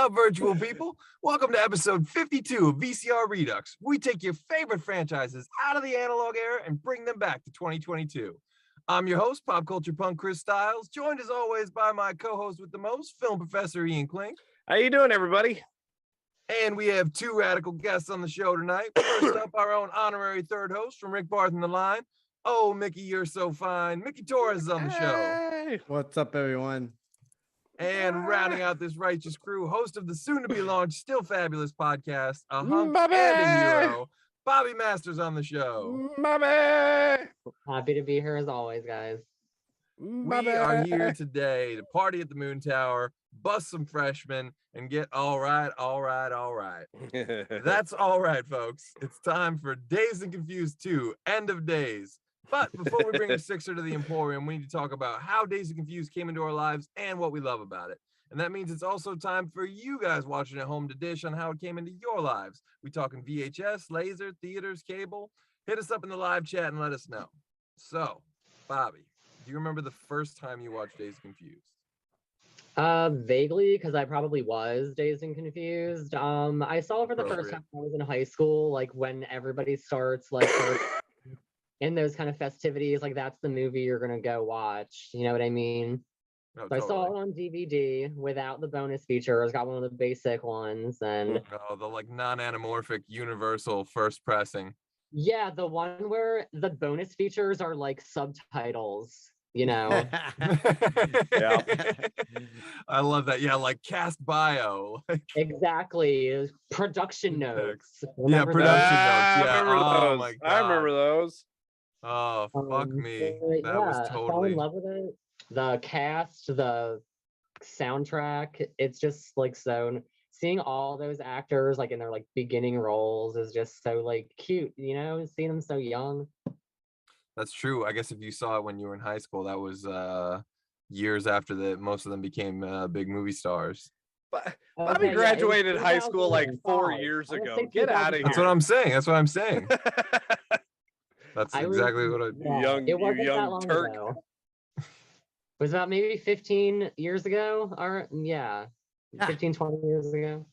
up, virtual people? Welcome to episode 52 of VCR Redux. We take your favorite franchises out of the analog era and bring them back to 2022. I'm your host, pop culture punk Chris Stiles, joined as always by my co-host with the most, film professor Ian Klink. How you doing, everybody? And we have two radical guests on the show tonight. First up, our own honorary third host from Rick Barth in the line. Oh, Mickey, you're so fine. Mickey Torres is on the show. Hey. What's up, everyone? And rounding out this righteous crew, host of the soon-to-be-launched Still Fabulous podcast, a hunk Bobby! and a hero, Bobby Masters on the show. Bobby! Happy to be here as always, guys. We are here today to party at the Moon Tower, bust some freshmen, and get all right. That's all right, folks. It's time for Dazed and Confused 2, End of Days. But before we bring a sixer to the Emporium, we need to talk about how Dazed and Confused came into our lives and what we love about it. And that means it's also time for you guys watching at home to dish on how it came into your lives. We talking VHS, laser, theaters, cable? Hit us up in the live chat and let us know. So, Bobby, do you remember the first time you watched Dazed and Confused? Vaguely, because I probably was Dazed and Confused. I saw it for the first time when I was in high school, like when everybody starts like in those kind of festivities, like that's the movie you're gonna go watch. You know what I mean? No, So totally. I saw it on DVD without the bonus features. Got one of the basic ones, and the like non-anamorphic universal first pressing. yeah, the one where the bonus features are like subtitles. You know. Yeah. I love that. Yeah, like cast bio. Exactly. Production notes. Yeah, Remember production those? notes. Yeah. I remember Oh those. my I remember God. those. Oh, fuck me. So, That was I fell totally. in love with it. The cast, the soundtrack, it's just like so. Seeing all those actors like in their like beginning roles is just so like cute, you know, seeing them so young. That's true. I guess if you saw it when you were in high school, that was years after that most of them became big movie stars. Bobby Okay, yeah, it was graduated high school like 4 2005. years I was ago. thinking Get out of 2005. That's what I'm saying. That's what I'm saying. That's I was- exactly what I. Yeah, it wasn't that young long Turk. ago. It was about maybe 15 years ago, or yeah, 15, 20 years ago.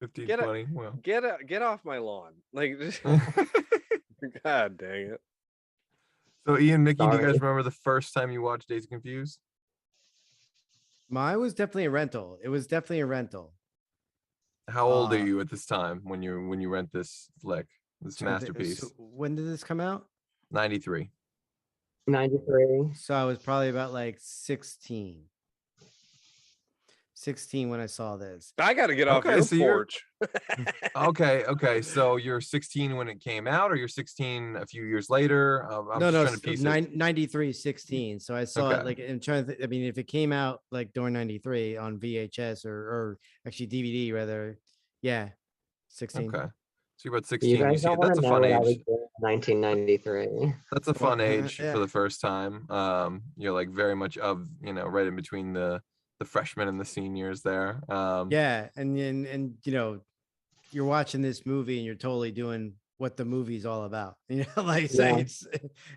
15, Get it. 20. Well. Get off my lawn. Like, just, God dang it. So, Ian, Mickey, do you guys Sorry. remember the first time you watched Dazed and Confused? Mine was definitely a rental. It was definitely a rental. How old are Uh, you at this time when you rent this flick, this masterpiece? So when did this come out? 93. 93. So I was probably about like 16. 16 when I saw this. I got to get off Okay, your so you're- porch. Okay. So you're 16 when it came out, or you're 16 a few years later? I'm No, just no, trying to piece it. 93, 16. So I saw Okay. it like, I'm trying to, I mean, if it came out like during 93 on VHS or actually DVD rather, yeah, 16. Okay. So you're about You 16. You guys see, don't want that's to a know fun what I was age. doing in 1993. That's a fun age yeah. for the first time. You're like very much of, right in between the freshmen and the seniors there. Yeah, and you know, you're watching this movie and you're totally doing what the movie's all about. You know, like Yeah. it's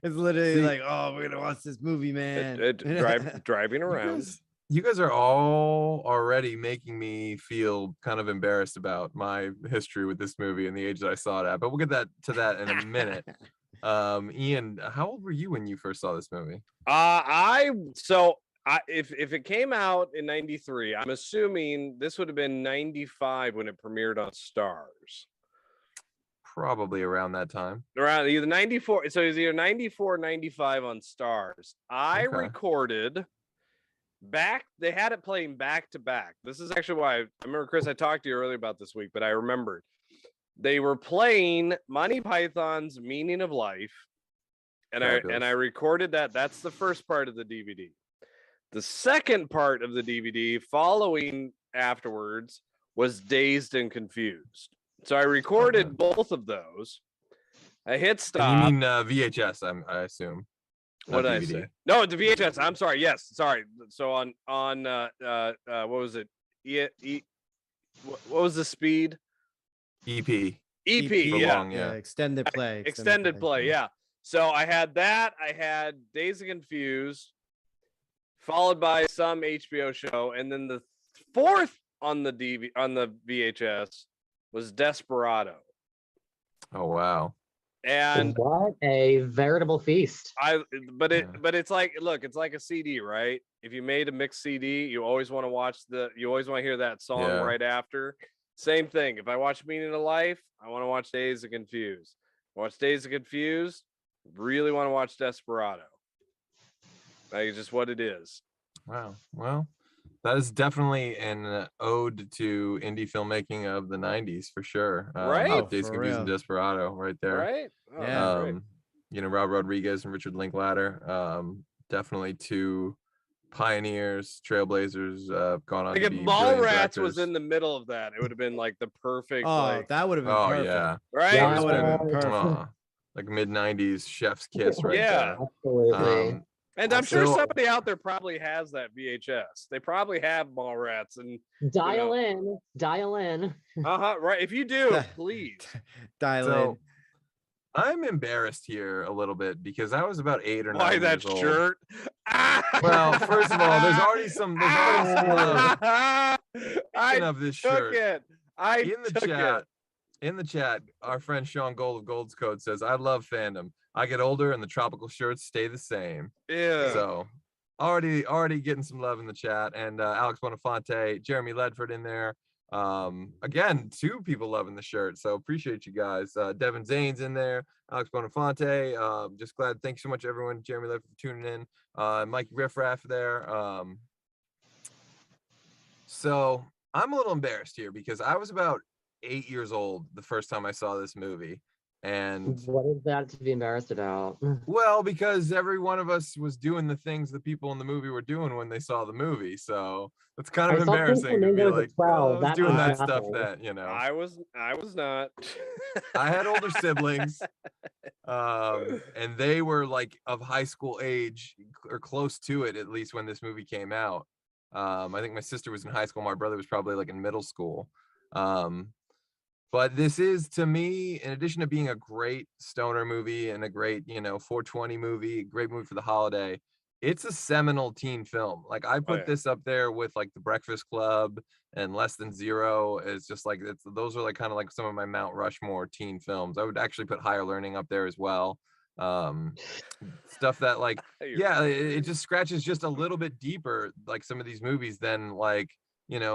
literally See- like, oh, we're gonna watch this movie, man. Driving around. You guys are all already making me feel kind of embarrassed about my history with this movie and the age that I saw it at, but we'll get to that in a minute. Ian, how old were you when you first saw this movie? If it came out in 93, I'm assuming this would have been 95 when it premiered on Stars. Probably around that time. Around either 94, so it was either 94 or 95 on Stars. I Okay. recorded they had it playing back to back. This is actually why I remember, Chris, I talked to you earlier about this week, but I remembered they were playing Monty Python's Meaning of Life, and Fabulous. I recorded that. That's the first part of the DVD. The second part of the DVD following afterwards was Dazed and Confused. So I recorded both of those. I hit stop. And you mean VHS, I assume. What not did I DVD. say? No, the VHS. I'm sorry. Yes, sorry. So on what was it? What was the speed? EP. EP. For Yeah. long, yeah. Extended play. Extended play. Yeah. So I had that. I had Dazed and Confused, followed by some HBO show, and then the fourth on the VHS was Desperado. Oh wow. And what a veritable feast. but it's like, look, it's like a CD, right? If you made a mixed CD, you always want to hear that song right after. Same thing. If I watch Meaning of Life, I want to watch Dazed and Confused. Watch Dazed and Confused, really want to watch Desperado. Like, it's just what it is. Wow. Well, that is definitely an ode to indie filmmaking of the 90s for sure. Right? Dazed and Confused and Desperado right there. Right? Oh, Yeah. You know, Rob Rodriguez and Richard Linklater, definitely two pioneers, trailblazers, gone on like to if be Mallrats was directors. in the middle of that, it would have been like the perfect. Oh, that would have been perfect. Yeah. Right? Yeah, that would have been perfect. Like mid-90s chef's kiss right there. Absolutely. And I'm sure somebody out there probably has that VHS. They probably have Mallrats and dial in. Right. If you do, please dial in. I'm embarrassed here a little bit because I was about 8 or 9 Why years that old. shirt? Well, first of all, there's already some love. Speaking of this shirt, in the chat, our friend Sean Gold of Gold's Code says, "I love Fandom. I get older and the tropical shirts stay the same." Yeah. So already getting some love in the chat, and Alex Bonafonte, Jeremy Ledford in there. Again, 2 people loving the shirt, so appreciate you guys. Devin Zane's in there, Alex Bonafonte. Just glad. Thanks so much, everyone. Jeremy Ledford for tuning in. Mikey Riffraff there. So I'm a little embarrassed here because I was about 8 years old the first time I saw this movie. And what is that to be embarrassed about? Well, because every one of us was doing the things the people in the movie were doing when they saw the movie. So it's kind of embarrassing to be like, I was doing that stuff that, you know. I was not. I had older siblings. And they were like of high school age or close to it, at least when this movie came out. I think my sister was in high school. My brother was probably like in middle school. But this is, to me, in addition to being a great stoner movie and a great, 420 movie, great movie for the holiday, it's a seminal teen film. Like I put this up there with like The Breakfast Club and Less Than Zero. It's just like, those are like kind of like some of my Mount Rushmore teen films. I would actually put Higher Learning up there as well. Stuff that like, it just scratches just a little bit deeper, like some of these movies than like,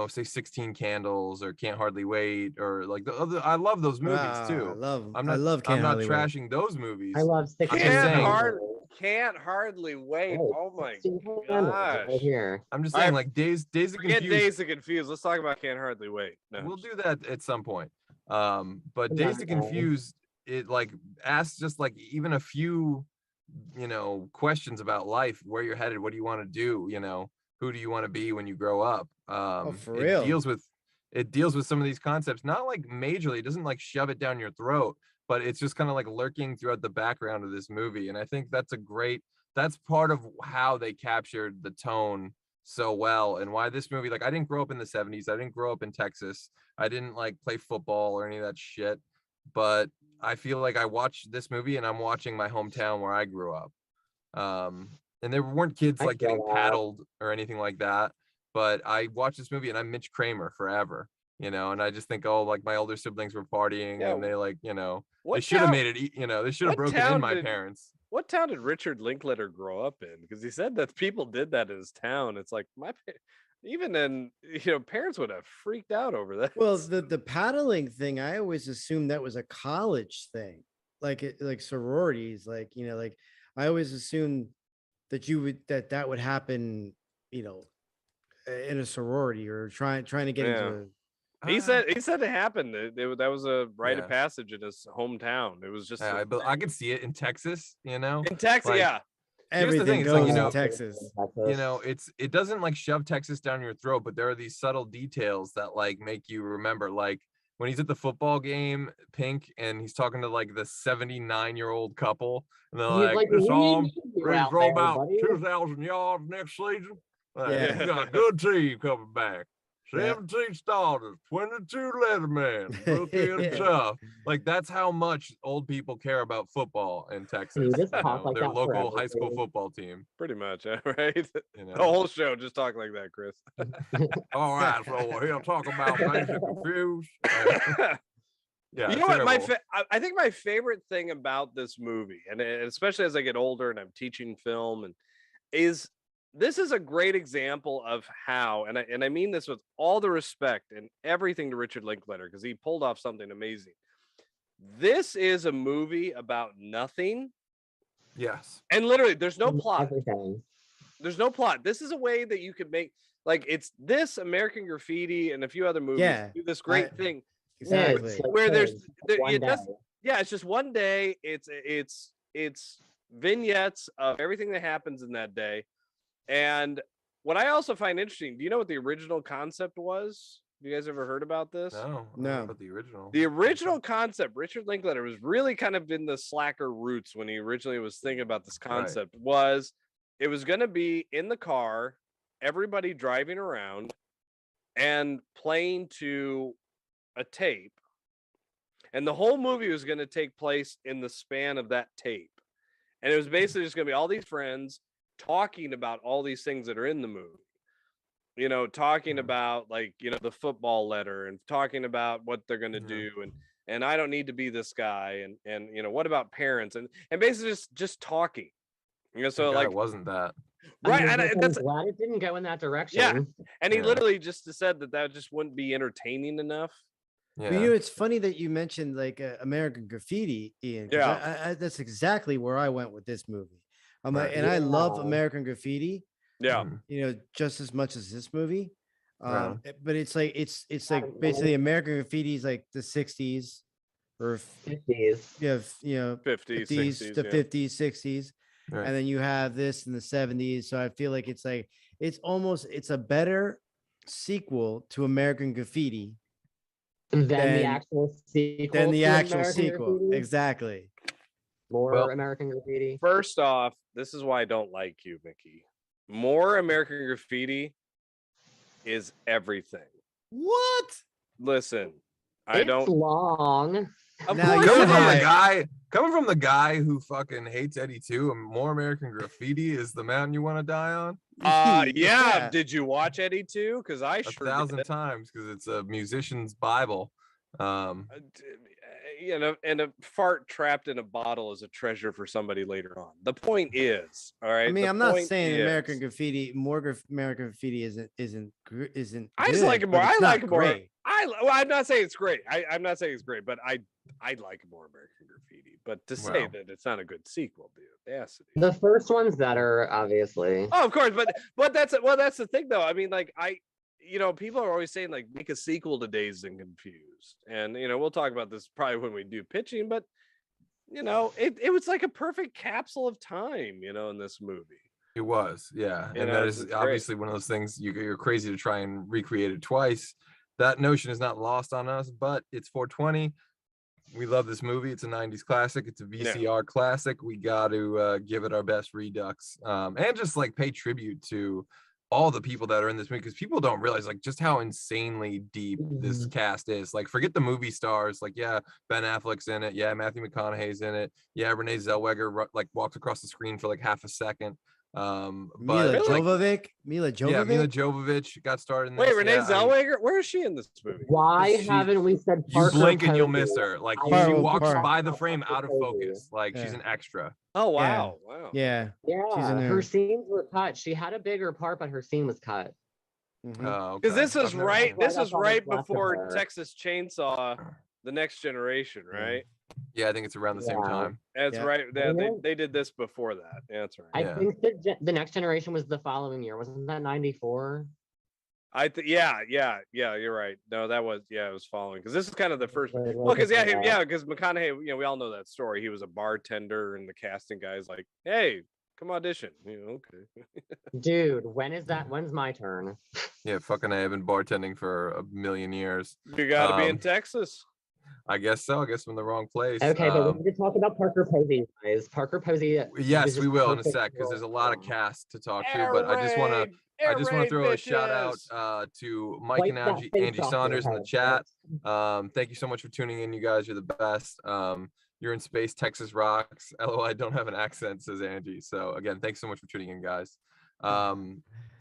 say 16 Candles or Can't Hardly Wait, or like the other. I love those movies too. I'm not trashing those movies. I love Can't Hardly Wait. Oh my gosh. Right here. I'm just saying, like Daze and Confused. Dazed and Confused. Let's talk about Can't Hardly Wait. No. We'll do that at some point. But Dazed and Confused, it like asks just like even a few, questions about life, where you're headed, what do you want to do, who do you want to be when you grow up? For real. It deals with some of these concepts, not like majorly. It doesn't like shove it down your throat, but it's just kind of like lurking throughout the background of this movie. And I think that's part of how they captured the tone so well, and why this movie, like, I didn't grow up in the 70s. I didn't grow up in Texas. I didn't like play football or any of that shit. But I feel like I watched this movie and I'm watching my hometown where I grew up. And there weren't kids like getting paddled or anything like that. But I watched this movie and I'm Mitch Kramer forever, and I just think, oh, like my older siblings were partying and they like, they should have made it, they should have broken in my parents. What town did Richard Linklater grow up in? Because he said that people did that in his town. It's like even then, parents would have freaked out over that. Well, the paddling thing, I always assumed that was a college thing, like sororities, like I always assumed that that would happen, in a sorority or trying to get into. He said it happened. That was a rite of passage in his hometown. It was just. I could see it in Texas. In Texas, like, everything goes in Texas. It doesn't like shove Texas down your throat, but there are these subtle details that like make you remember. Like when he's at the football game, Pink, and he's talking to like the 79-year-old couple, and they're like, "This arm ready to throw about 2,000 yards next season. You got a good team coming back." Yeah. 17 starters, 22 Letterman, rookie and tough. Like that's how much old people care about football in Texas. You just you talk know, like their that for local high school everything. football team. Pretty much, right? You The know. whole show just talk like that, Chris. All right, so we're here talking about Dazed and Confused. Yeah, You know what? terrible. I think my favorite thing about this movie, and especially as I get older and I'm teaching film, and is this is a great example of how, and I mean this with all the respect and everything to Richard Linklater because he pulled off something amazing. This is a movie about nothing, Yes. and literally, there's no plot. Everything. There's no plot. This is a way that you could make like it's this American Graffiti and a few other movies Yeah, do this great thing. Exactly. Kids, like Where there's kids, there, one it does, day. yeah, it's just one day. It's vignettes of everything that happens in that day. And what I also find interesting, do you know what the original concept was? Have you guys ever heard about this? No. I don't No. know about the original. The original concept, Richard Linklater was really kind of in the slacker roots when he originally was thinking about this concept. Was it was going to be in the car, everybody driving around and playing to a tape, and the whole movie was going to take place in the span of that tape, and it was basically just going to be all these friends talking about all these things that are in the movie, you know, talking about like, you know, the football letter and talking about what they're going to do, and I don't need to be this guy, and you know, what about parents, and basically just talking, you know, so like it wasn't that. right, I'm and that's glad it didn't go in that direction. yeah, and he Yeah. literally just said that just wouldn't be entertaining enough. Yeah. But you know, it's funny that you mentioned like American Graffiti, Ian. 'Cause Yeah. I that's exactly where I went with this movie. I'm like, Right. and I love Yeah. American Graffiti, Yeah. Mhm. you know, just as much as this movie. Right. But it's like it's like Right. basically American Graffiti is like the 60s or 50s. you know 50s, 50s 60s, to yeah. 50s 60s, Right. and then you have this in the 70s. So I feel like it's like it's a better sequel to American Graffiti Than the Than- actual sequel. than the to actual American sequel. Graffiti. Exactly. More Well- American Graffiti. First off, this is why I don't like you, Mickey. More American Graffiti is everything. What? Listen, I It's don't. long. Of Now, course you it Coming from the is. guy who fucking hates Eddie too, and More American Graffiti is the mountain you want to die on Yeah. Did you watch Eddie too? Because I a sure thousand did. times because it's a musician's Bible. You know, and a fart trapped in a bottle is a treasure for somebody later on. The point is, all right. I mean, the I'm not point saying is- American Graffiti, American Graffiti isn't I just good, like it but more. it's I not like it more. great. Well, I'm not saying it's great. I'm not saying it's great, but I like more American Graffiti. But to say Wow. that it's not a good sequel, dude, audacity. The first one's better, obviously. Oh, of course, but that's the thing though. I mean, like you know, people are always saying like make a sequel to Dazed and Confused, and you know, we'll talk about this probably when we do pitching, but you know, it was like a perfect capsule of time, you know, in this movie. It was, yeah, You and know, that it's is great. obviously one of those things you're crazy to try and recreate it twice. That notion is not lost on us, but it's 420. We love this movie. It's a 90s classic. It's a VCR classic. We got to give it our best Redux, and just like pay tribute to all the people that are in this movie, because people don't realize like just how insanely deep this cast is. Like, forget the movie stars. Like, yeah, Ben Affleck's in it. Yeah, Matthew McConaughey's in it. Yeah, Renee Zellweger like walks across the screen for like half a second. Mila But like, Jovovich. yeah, Mila Jovovich got started in this. Wait, Renee yeah, I mean, Zellweger, where is she in this movie? Why She- haven't we said you Parker blink and you'll Posey? miss her. Like I she know walks Parker by the frame out of Posey. focus. Like she's Yeah. an extra. Oh Yeah. wow, wow. Yeah. Yeah, in her there. scenes were cut. She had a bigger part, but her scene was cut. Mhm. Oh, Because this okay. is I've never- right. This Right is up on right the left of before her. Texas Chainsaw, The Next Generation, right? Yeah, I think it's around the same Yeah. time. That's Yeah. right. They, And they, then- they did this before that. Yeah, that's right. I Yeah. think the next generation was the following year. Wasn't that 94? Yeah, you're right. No, that was it was following because this is kind of the first. Wait, Well, because look at that. because McConaughey, you know, we all know that story. He was a bartender, and the casting guy's like, "Hey, come audition." You know, okay. Dude, when's my turn? Yeah, fucking I have been bartending for a million years. You got to be in Um, Texas. I guess so. I guess I'm in the wrong place. Okay, but we need to talk about Parker Posey, guys. Parker Posey. Yes, was we just will in a perfect sec because for there's a lot of him. cast to talk to. Air But I just want raid! to throw a shout out bitches! to Mike Wipe and that Angie, face Angie off your Saunders in the head, chat. bitch. Thank you so much for tuning in. You guys are the best. You're in space. Texas rocks. LOL, I don't have an accent, says Angie. So again, thanks so much for tuning in, guys.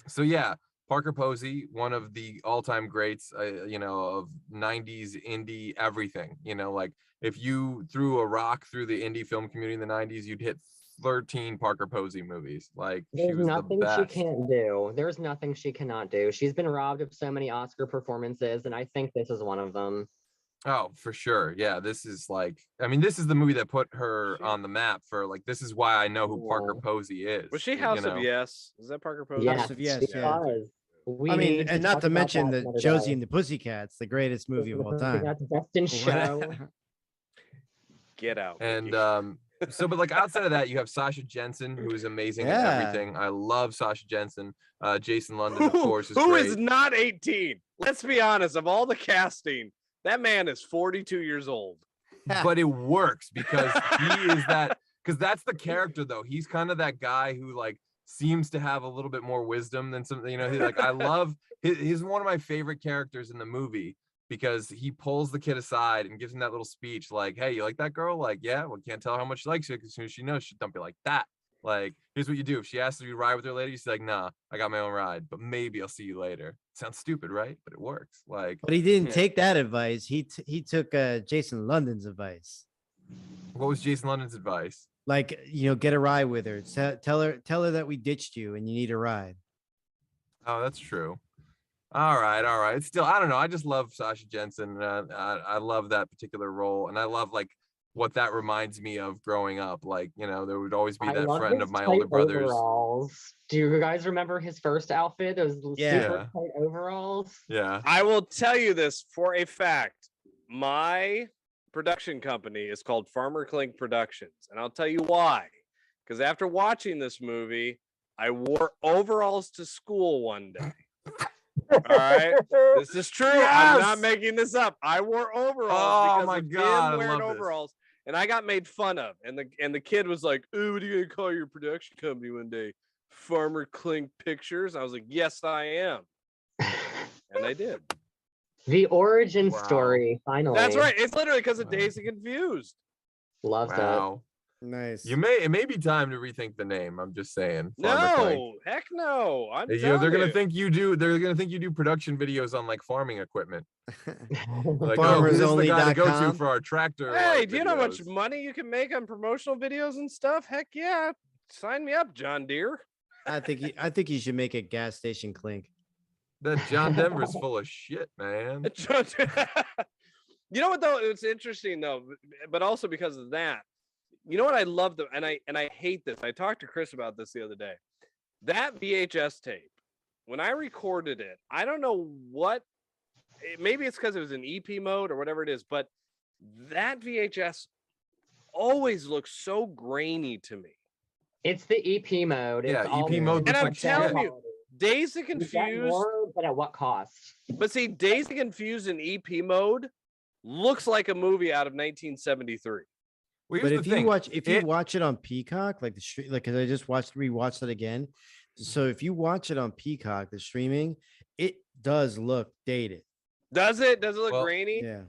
So yeah, Parker Posey, one of the all-time greats, you know, of 90s indie everything. You know, like if you threw a rock through the indie film community in the 90s, you'd hit 13 Parker Posey movies. Like she There's was the nothing she best. can't do. There's nothing she cannot do. She's been robbed of so many Oscar performances, and I think this is one of them. Oh, for sure. Yeah, this is like, I mean, this is the movie that put her on the map for like, this is why I know who Parker Yeah. Posey is. Was she you House of know? Yes? Is that Parker Posey? Yes, House of Yes, she yeah. was. We I mean, need and not talk to about mention that the another Josie day. and the Pussycats, the greatest movie of all time. That's best in show. Get out. And Vicky. so, but like outside of that, you have Sasha Jensen, who is amazing in Yeah. everything. I love Sasha Jensen. Jason London, of Who course, is who great. is not 18? Let's be honest. Of all the casting, that man is 42 years old. But it works because he is that, because that's the character though. He's kind of that guy who like seems to have a little bit more wisdom than something, you know. He, like I love he's one of my favorite characters in the movie because he pulls the kid aside and gives him that little speech like, hey, you like that girl? Like, yeah, well, can't tell how much she likes you because as soon as she knows, she'll dump you like that. Like, here's what you do. If she asks if you ride with her later, she's like, nah, I got my own ride, but maybe I'll see you later. Sounds stupid, right? But it works. Like, But he didn't take that advice. He took Jason London's advice. what was Jason London's advice? Like, you know, get a ride with her. Tell her that we ditched you and you need a ride. Oh, that's true. All right. Still, I don't know. I just love Sasha Jensen. I love that particular role, and I love like what that reminds me of growing up. Like, you know, there would always be I that love friend his of my tight older brother's. overalls. Do you guys remember his first outfit? Those Yeah. super tight overalls. Yeah. I will tell you this for a fact. My production company is called Farmer Klink Productions, and I'll tell you why. Because after watching this movie, I wore overalls to school one day. All right, this is true. I'm not Yes! making this up. I wore overalls Oh because my of God, I him wearing love this. overalls, and I got made fun of. And the kid was like, "Ooh, what are you gonna call your production company one day? Farmer Klink Pictures?" I was like, "Yes, I am," and I did. The origin Wow. story, finally. That's right. It's literally because of Wow. Dazed and Confused. Love that. Wow. Nice. It may be time to rethink the name. I'm just saying. Farmer Klink. No, heck no. I'm You know, they're gonna telling think you do. They're gonna think you do production videos on like farming equipment. Like, Farmersonly.com. this is the guy to go to for our tractor. Hey, like, do you know how much videos. money you can make on promotional videos and stuff? Heck yeah. Sign me up, John Deere. I think you should make a gas station Klink. That John Denver's full of shit, man. You know what though? It's interesting though, but also because of that. You know what I love and I hate this. I talked to Chris about this the other day. That VHS tape, when I recorded it, I don't know what. Maybe it's because it was in EP mode or whatever it is, but that VHS always looks so grainy to me. It's the EP mode. Yeah, It's all EP mode And looks I'm like telling shit. you, Dazed and You get Confused. more, but at what cost? But see, Dazed and Confused in EP mode looks like a movie out of 1973. Well, But here's if the you thing. watch it on Peacock, like because I just rewatched it again. So if you watch it on Peacock, the streaming, it does look dated. Does it? Does it look Well, grainy? Yeah.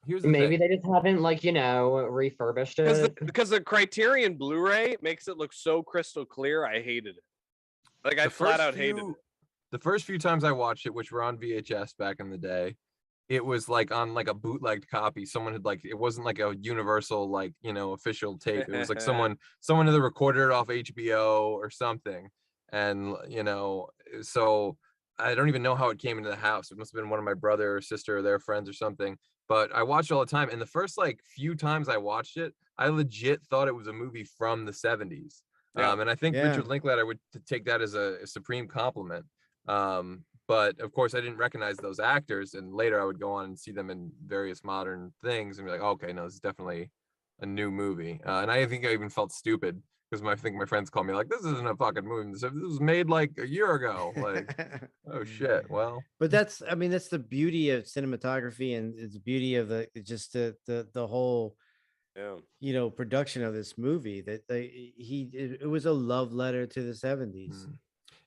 Here's the Maybe thing. they just haven't, like, you know, refurbished it. Because the Criterion Blu-ray makes it look so crystal clear. I hated it. Like I The flat first out hated few- it. The first few times I watched it, which were on VHS back in the day, it was like on like a bootlegged copy. Someone had like, it wasn't like a universal, like, you know, official tape. It was like someone had recorded it off HBO or something. And, you know, so I don't even know how it came into the house. It must have been one of my brother or sister or their friends or something. But I watched it all the time. And the first like few times I watched it, I legit thought it was a movie from the 70s. Yeah. And I think Yeah. Richard Linklater would take that as a supreme compliment. But of course I didn't recognize those actors, and later I would go on and see them in various modern things and be like, okay, no, this is definitely a new movie. And I think I even felt stupid because I think my friends call me like, this isn't a fucking movie. This was made like a year ago. Like, oh shit. Well, but that's the beauty of cinematography, and it's the beauty of the whole production of this movie, that it was a love letter to the 70s.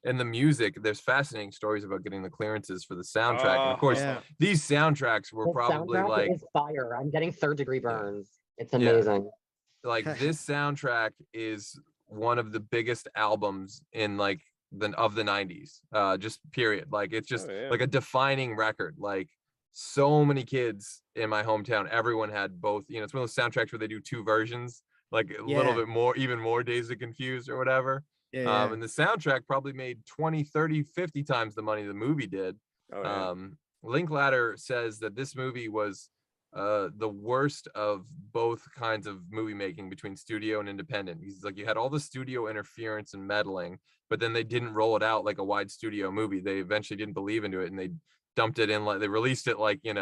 And the music, there's fascinating stories about getting the clearances for the soundtrack. And of course, these soundtracks were probably like is fire. I'm getting third-degree burns. It's amazing. Like this soundtrack is one of the biggest albums in like of the 90s. Just period. Like it's just like a defining record. Like so many kids in my hometown, everyone had both. It's one of those soundtracks where they do two versions, like a little bit more, even more Dazed and Confused or whatever. And the soundtrack probably made 20, 30, 50 times the money the movie did. Linklater says that this movie was the worst of both kinds of movie making between studio and independent. He's like, you had all the studio interference and meddling, but then they didn't roll it out like a wide studio movie. They eventually didn't believe into it, and they dumped it in, like they released it like, like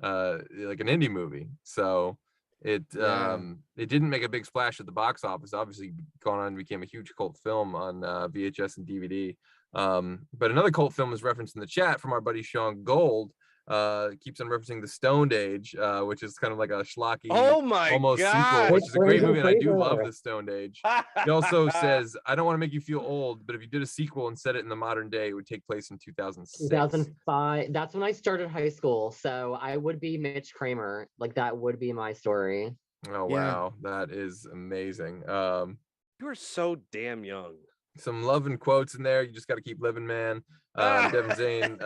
an indie movie. So it didn't make a big splash at the box office. Obviously gone on and became a huge cult film on VHS and DVD. But another cult film is referenced in the chat from our buddy Sean Gold. Keeps on referencing The Stoned Age, which is kind of like a schlocky almost sequel, which is a great movie, and I do love The Stoned Age. He also says, I don't want to make you feel old, but if you did a sequel and set it in the modern day, it would take place in 2006. 2005. That's when I started high school, so I would be Mitch Kramer. Like that would be my story. Oh wow, that is amazing. You are so damn young. Some love and quotes in there. You just got to keep living, man. Devin Zane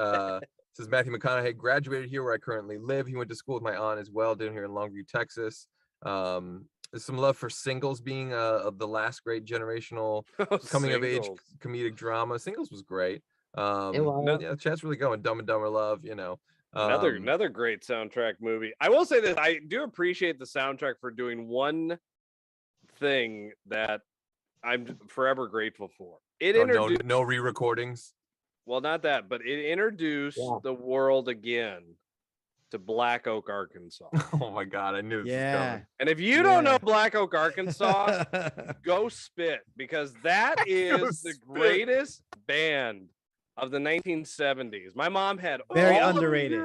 says Matthew McConaughey graduated here where I currently live. He went to school with my aunt as well, down here in Longview, Texas. There's some love for Singles being of the last great generational coming of age comedic drama. Singles was great. It was. Yeah, chat's really going. Dumb and Dumber Love, Another great soundtrack movie. I will say this, I do appreciate the soundtrack for doing one thing that I'm forever grateful for. It introduced no re-recordings. Well, not that, but it introduced the world again to Black Oak, Arkansas. Oh my God, I knew this was coming. And if you don't know Black Oak, Arkansas, go spit, because that is the greatest band of the 1970s. My mom had very all underrated.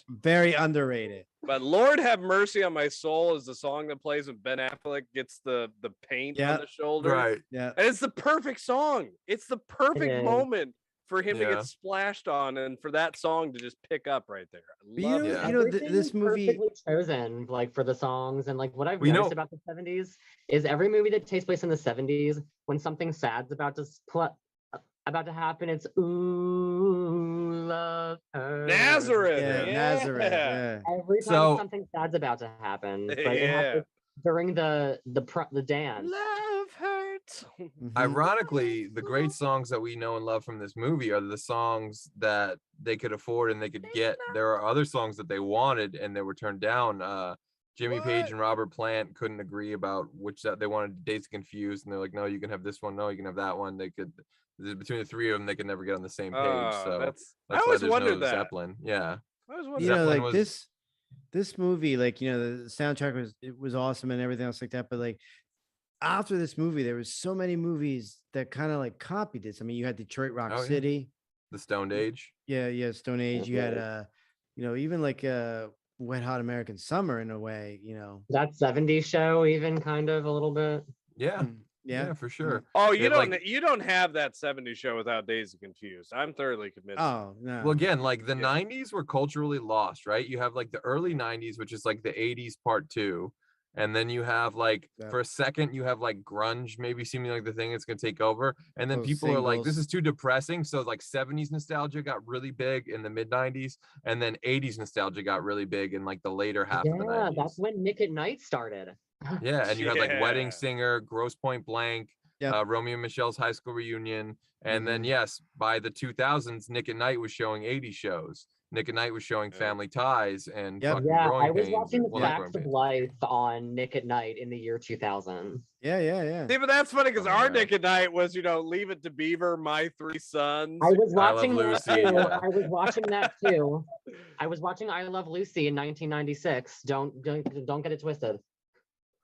Very underrated. But Lord Have Mercy on My Soul is the song that plays when Ben Affleck gets the paint on the shoulder. Right. Yeah. And it's the perfect song. It's the perfect moment for him to get splashed on, and for that song to just pick up right there. I love it. This movie perfectly chosen, like for the songs, and like what I've noticed about the 70s is every movie that takes place in the 70s, when something sad's about to happen, it's ooh, love her. Nazareth. Nazareth. Yeah. Every time something sad's about to happen, but it happens during the dance. Love hurts. Ironically, the great songs that we know and love from this movie are the songs that they could afford and they could get. There are other songs that they wanted and they were turned down. Jimmy Page and Robert Plant couldn't agree about which that they wanted. Dazed and Confused, and they're like, no, you can have this one. No, you can have that one. They could, between the three of them, they could never get on the same page. So that's I always why there's wondered no that. Zeppelin. Yeah. I always wondered Zeppelin like this movie, like, the soundtrack was awesome and everything else like that. But like after this movie, there was so many movies that kind of like copied this. I mean, you had Detroit Rock City, The Stoned Age. Yeah, Stone Age. You had even like Wet Hot American Summer in a way, That 70s show, even kind of a little bit. Yeah, for sure. Oh, you don't have that 70s show without Dazed and Confused. I'm thoroughly convinced. Oh, no. Well, again, like the 90s were culturally lost, right? You have like the early 90s, which is like the 80s part 2. And then you have like for a second, you have like grunge maybe seeming like the thing that's gonna take over. And then people are like, this is too depressing. So like 70s nostalgia got really big in the mid 90s, and then 80s nostalgia got really big in like the later half of the 90s. Yeah, that's when Nick at Night started. Yeah, and you had like Wedding Singer, Grosse Point Blank, Romeo and Michelle's High School Reunion. And then by the 2000s, Nick at Night was showing 80s shows. Nick at Night was showing Family Ties and I was watching the Facts of Life on Nick at Night in the year 2000. Yeah. See, but that's funny because our Nick at Night was, Leave It to Beaver, My Three Sons. I was watching Lucy, I was watching that too. I was watching I Love Lucy in 1996. Don't get it twisted.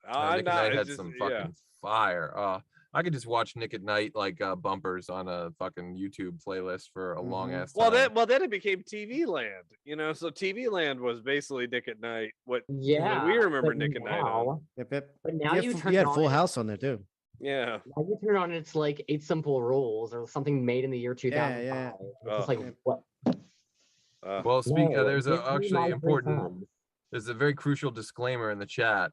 Nick at Night had some fucking fire. I could just watch Nick at Night like bumpers on a fucking YouTube playlist for a long ass time. Well, then it became TV Land, you know. So TV Land was basically Nick at Night. What we remember but Nick at Night on. Yep. But now you turn you it had on, Full House on there too. Yeah. now you turn it on, it's like 8 Simple Rules or something made in the year 2005. Yeah. It's just like what? Well, No, there's give me actually my free important. time. There's a very crucial disclaimer in the chat.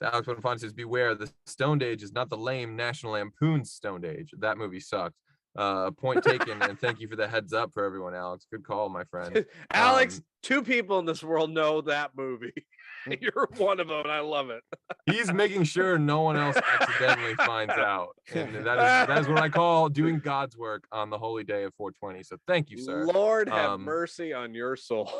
Alex Bonfante says, "Beware, the Stoned Age is not the lame National Lampoon's Stoned Age. That movie sucked." Point taken, and thank you for the heads up for everyone, Alex. Good call, my friend. Alex, 2 people in this world know that movie. You're one of them, and I love it. He's making sure no one else accidentally finds out, and that is what I call doing God's work on the holy day of 420. So thank you, sir. Lord have mercy on your soul.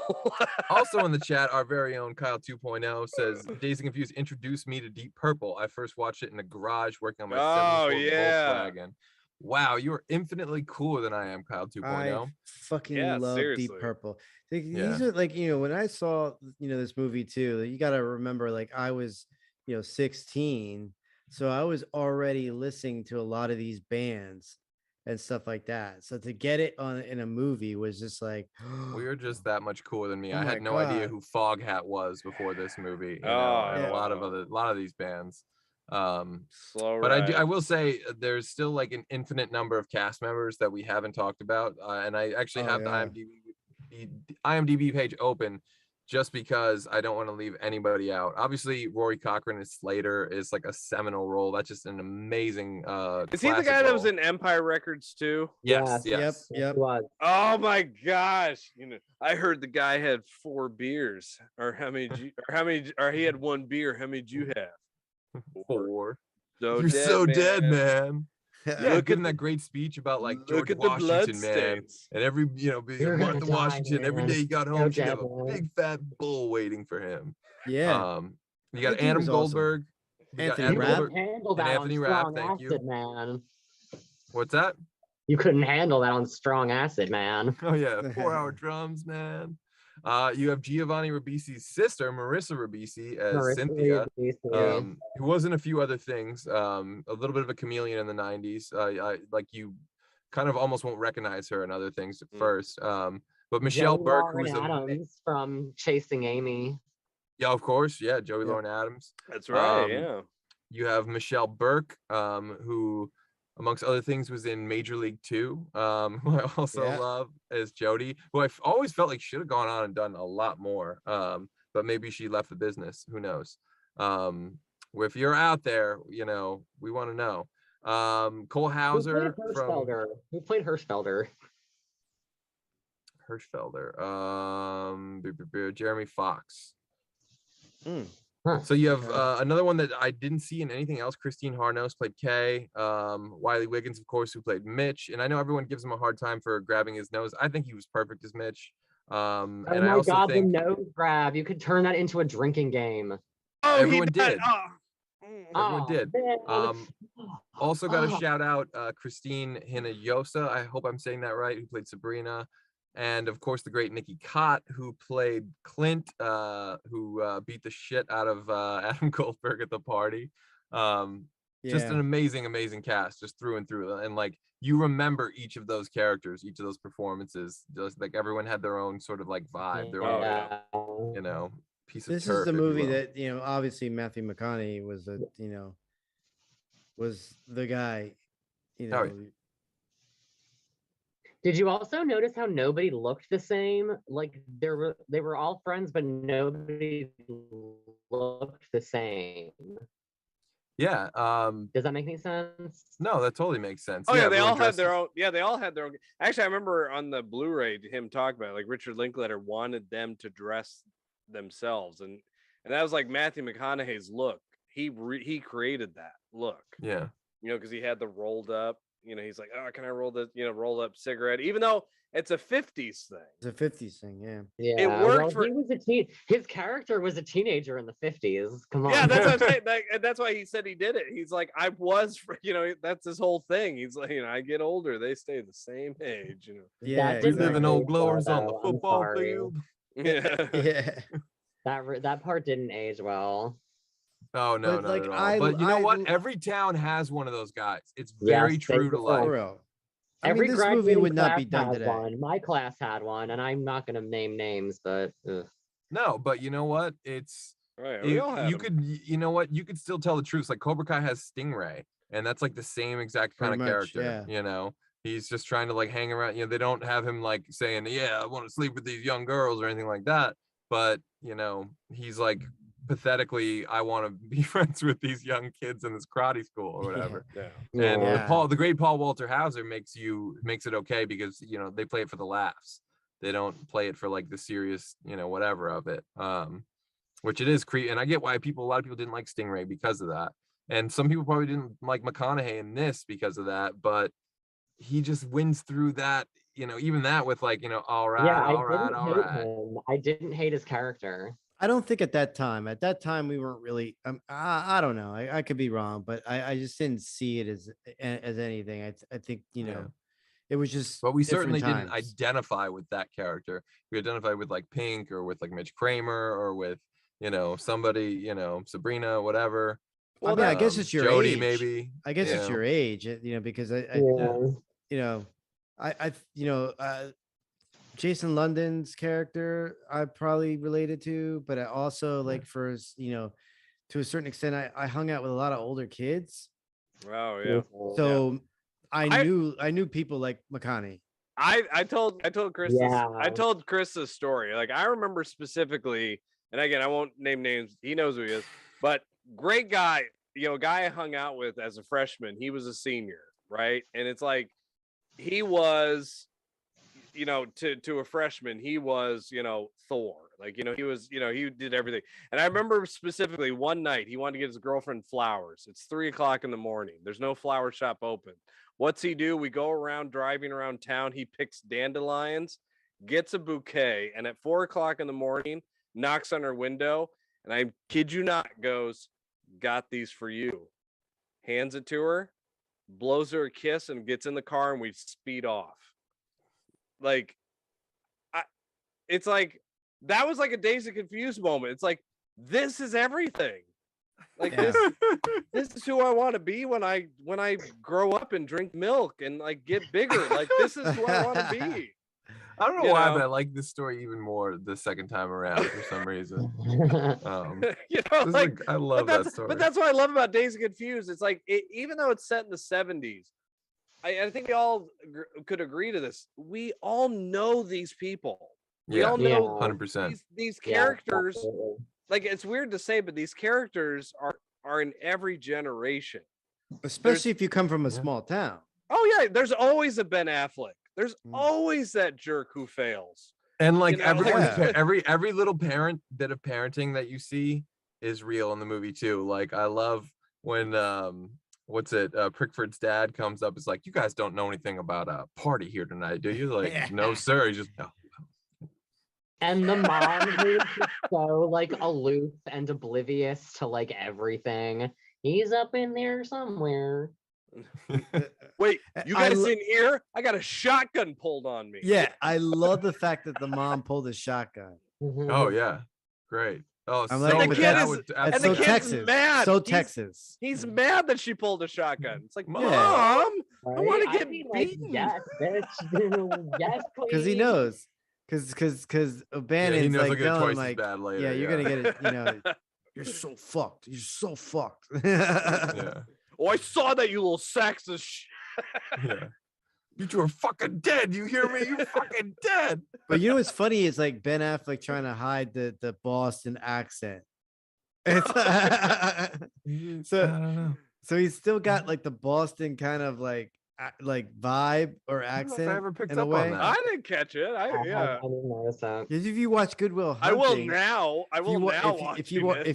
Also in the chat, our very own Kyle 2.0 says, Dazed and Confused introduced me to Deep Purple. I first watched it in a garage working on my 74 Volkswagen. Wow, you are infinitely cooler than I am, Kyle 2.0. I fucking love seriously. Deep Purple. These are like, when I saw, this movie too, you got to remember, like, I was, 16. So I was already listening to a lot of these bands and stuff like that. So to get it in a movie was just like, we are just that much cooler than me. Oh I had my no idea God. who Foghat was before this movie, and a lot of these bands. But I will say there's still like an infinite number of cast members that we haven't talked about, and I actually have the IMDb page open just because I don't want to leave anybody out. Obviously, Rory Cochrane as Slater is like a seminal role. That's just an amazing is he the guy that was in Empire Records too? Yes. Yep. Oh my gosh. I heard the guy had 4 beers. Or he had 1 beer. How many did you have? 4. So You're so dead, man. Yeah, Look giving that great speech about like George Washington, man, and every Martha Washington. Every day he got home, she had a big fat bull waiting for him. Yeah. You got Adam Goldberg, Anthony Rapp, and Anthony Rapp. Thank you. Man. What's that? You couldn't handle that on strong acid, man. Oh yeah, 4-hour drums, man. You have Giovanni Ribisi's sister, Marissa Ribisi, as Cynthia, who was in a few other things. A little bit of a chameleon in the 90s. You kind of almost won't recognize her in other things at first. But Michelle Burke, who was Adams from Chasing Amy. Yeah, of course. Yeah, Joey Lauren Adams. That's right. Yeah. You have Michelle Burke, who, amongst other things, was in Major League 2, who I also love as Jody, who I've always felt like should have gone on and done a lot more. But maybe she left the business. Who knows? If you're out there, we want to know. Cole Hauser who played Hirschfelder? Jeremy Fox. So you have another one that I didn't see in anything else. Christine Harnos played Kay. Wiley Wiggins, of course, who played Mitch. And I know everyone gives him a hard time for grabbing his nose. I think he was perfect as Mitch. And I also think the nose grab. You could turn that into a drinking game. Oh, everyone did. Everyone did. Man. Also got a shout out Christine Hinojosa. I hope I'm saying that right, who played Sabrina. And of course, the great Nikki Cott, who played Clint, who beat the shit out of Adam Goldberg at the party. Just an amazing, amazing cast, just through and through. And like, you remember each of those characters, each of those performances. Just like everyone had their own sort of like vibe, their own, piece of This turf, is the movie that, obviously Matthew McConaughey was was the guy, Did you also notice how nobody looked the same? Like they were all friends, but nobody looked the same. Yeah. Does that make any sense? No, that totally makes sense. Oh yeah, they all had their own. Yeah, they all had their own. Actually, I remember on the Blu-ray him talk about it, like Richard Linklater wanted them to dress themselves, and that was like Matthew McConaughey's look. He created that look. Yeah. Because he had the rolled up. He's like, oh, can I roll the rolled up cigarette? Even though it's a 50s thing. It's a 50s thing, yeah. Yeah. It worked he was his character was a teenager in the 50s. Come on. Yeah, that's what I'm saying. That's why he said he did it. He's like, I was, that's his whole thing. He's like, I get older, they stay the same age. Yeah. We live in old glowers on the football field. Yeah. Yeah. That part didn't age well. Oh no, But, not like, at all. But you know what? Every town has one of those guys. It's very Yes, they true to do. life. for real. I mean, Every this movie graduating would not class be done has today. one. My class had one, and I'm not gonna name names, but No, but you know what? It's Right, we all had you 'em. could, you know what? You could still tell the truth. Like Cobra Kai has Stingray, and that's like the same exact kind Pretty of much, character. yeah. You know, he's just trying to like hang around. You know, they don't have him like saying, "Yeah, I want to sleep with these young girls" or anything like that. But you know, he's like pathetically, "I want to be friends with these young kids in this karate school or whatever." Yeah. And Yeah. the great Paul Walter Hauser makes it okay because you know they play it for the laughs. They don't play it for like the serious, you know, whatever of it. Which it is and I get why a lot of people didn't like Stingray because of that. And some people probably didn't like McConaughey in this because of that, but he just wins through that, you know, even that with like, you know, all right, yeah, all right, all right. him. I didn't hate his character. I don't think at that time. At that time, we weren't really. I don't know. I could be wrong, but I just didn't see it as anything. I think Yeah. it was just. But we different certainly didn't times. identify with that character. We identified with like Pink or with like Mitch Kramer or with, you know, somebody, you know, Sabrina, whatever. Well, I mean, I guess it's your Jody, age. maybe. I guess you it's know. your age, because Yeah. Jason London's character I probably related to, but I also like to a certain extent, I hung out with a lot of older kids, Oh yeah. so I I- knew people like McConaughey. I told Chris Yeah. I told Chris this story. Like I remember specifically, and again, I won't name names. He knows who he is, but great guy. You know, guy I hung out with as a freshman. He was a senior, right? And it's like he was, you know, to a freshman, he was, you know, Thor. Like, you know, he was, you know, he did everything. And I remember specifically one night he wanted to get his girlfriend flowers. It's 3:00 in the morning. There's no flower shop open. What's he do? We go around driving around town. He picks dandelions, gets a bouquet, and at 4:00 in the morning, knocks on her window, and I kid you not, goes, "Got these for you." Hands it to her, blows her a kiss, and gets in the car, and we speed off. Like, it's like that was like a Dazed and Confused moment. It's like this is everything. Like Yeah. this is who I want to be when I grow up and drink milk and like get bigger. Like this is who I want to be. I don't know You why, know? but I like this story even more the second time around for some reason. You know, like I love that story. But that's what I love about Dazed and Confused. It's like even though it's set in the 70s, I think we all could agree to this. We all know these people. We all know 100%. these characters. Yeah, like it's weird to say, but these characters are in every generation. Especially if you come from a small town. Oh yeah, there's always a Ben Affleck. There's always that jerk who fails. And like You know, every little bit of parenting that you see is real in the movie too. Like I love when Prickford's dad comes up. It's like, you guys don't know anything about a party here tonight, do you? Like, no, sir. He's just no. And the mom who's just so like aloof and oblivious to like everything. He's up in there somewhere. Wait, you guys in here? I got a shotgun pulled on me. Yeah, I love the fact that the mom pulled a shotgun. Oh yeah, great. Oh, I'm so like, the but kid that's, is- that's and so the kid's Texas. mad. So He's- Texas. He's mad that she pulled a shotgun. It's like, Mom, Yeah. I Right? want to get mean, beaten. Like, yes, bitch. Yes, please. Because he knows. Because O'Bannon's he knows like he'll get it telling twice him, as like, bad later. yeah, you're gonna get it. You know, you're so fucked. You're so fucked. Yeah. Oh, I saw that, you little sacks of shit. Yeah. You two are fucking dead. You hear me? You fucking dead. But you know what's funny is like Ben Affleck trying to hide the Boston accent. It's I don't know. so he's still got like the Boston kind of like vibe or I don't know if accent I ever picked in a up on way. that. I didn't catch it. I Yeah. didn't notice that. If you watch Goodwill I Hunting, will now. I will now watch if you watch it.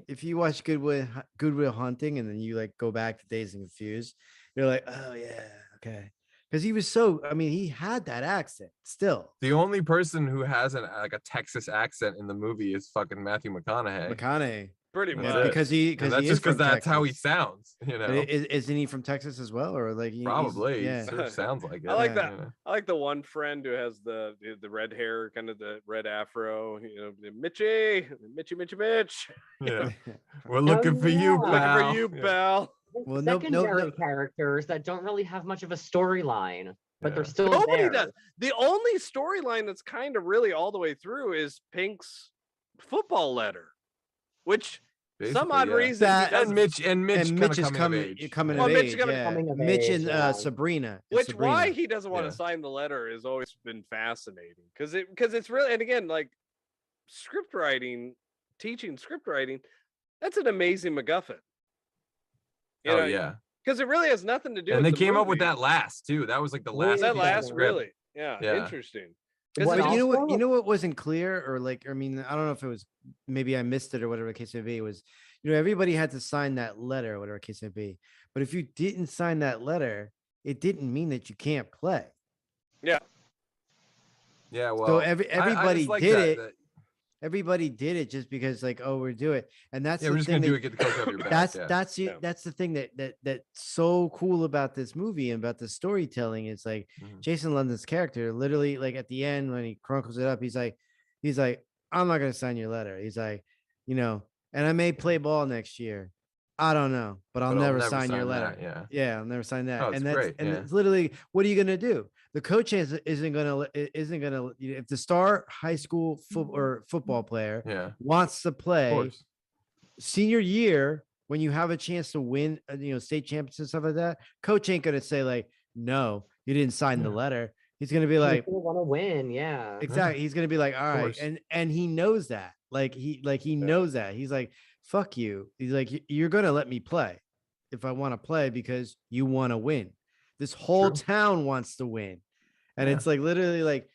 if you watch Goodwill Hunting and then you like go back to Dazed and Confused, you're like, oh yeah, okay. Because he was he had that accent still. The only person who has like a Texas accent in the movie is fucking Matthew McConaughey. McConaughey. Pretty That's much. it. because he And that's is just because from that's how he Texas. sounds, you But know. isn't he from Texas as well, or like Probably. Yeah. Sure sounds like it. I like Yeah. that. you know. I like the one friend who has the red hair, kind of the red afro. Mitch. Yeah. We're looking for you, yeah. Looking for pal. you, Yeah. pal. Well, Secondary characters that don't really have much of a storyline, but they're Yeah. still Nobody there. does. The only storyline that's kind of really all the way through is Pink's football letter, which some Basically, odd yeah. reason he That- doesn't. And Mitch and kind Mitch of is coming of age. coming Well, of Mitch is age. coming- Yeah. coming of Mitch age, and yeah. Sabrina. Which Sabrina. why he doesn't want Yeah. to sign the letter has always been fascinating because it's really, and again, like script writing, teaching script writing, that's an amazing MacGuffin. You Oh know, yeah. because it really has nothing to do And with they the came up with movie. that last too. That was like the Really last. Is that piece of last script. really? Yeah, Yeah. interesting. What But you also- know what wasn't clear, or like, I mean, I don't know if it was, maybe I missed it or whatever the case may be. It was, everybody had to sign that letter, or whatever the case may be. But if you didn't sign that letter, it didn't mean that you can't play. Yeah. Yeah. Well, So I everybody just like did that, it. that- Everybody did it just because, like, oh, we're doing it, and that's yeah, the we're just thing gonna do that- it. Get the coach off your back. that's yeah. that's Yeah. that's the thing that's so cool about this movie and about the storytelling. Is like Mhm. Jason London's character literally, like, at the end when he crunkles it up, he's like, I'm not gonna sign your letter. He's like, and I may play ball next year. I don't know, but I'll never sign your letter. that, yeah. I'll never sign that. Oh, it's and that's great, and yeah. it's literally, what are you gonna do? The coach isn't gonna if the star high school football player Yeah. wants to Of play course. senior year, when you have a chance to win, state championships and stuff like that, coach ain't gonna say like, no, you didn't sign the Yeah. letter. He's gonna be He's like, gonna want to win, yeah. exactly. He's gonna be like, all right, course. and he knows that. Like he knows that. He's like, fuck you. He's like, you're gonna let me play if I want to play because you want to win. This whole True. town wants to win, and Yeah. it's like literally like,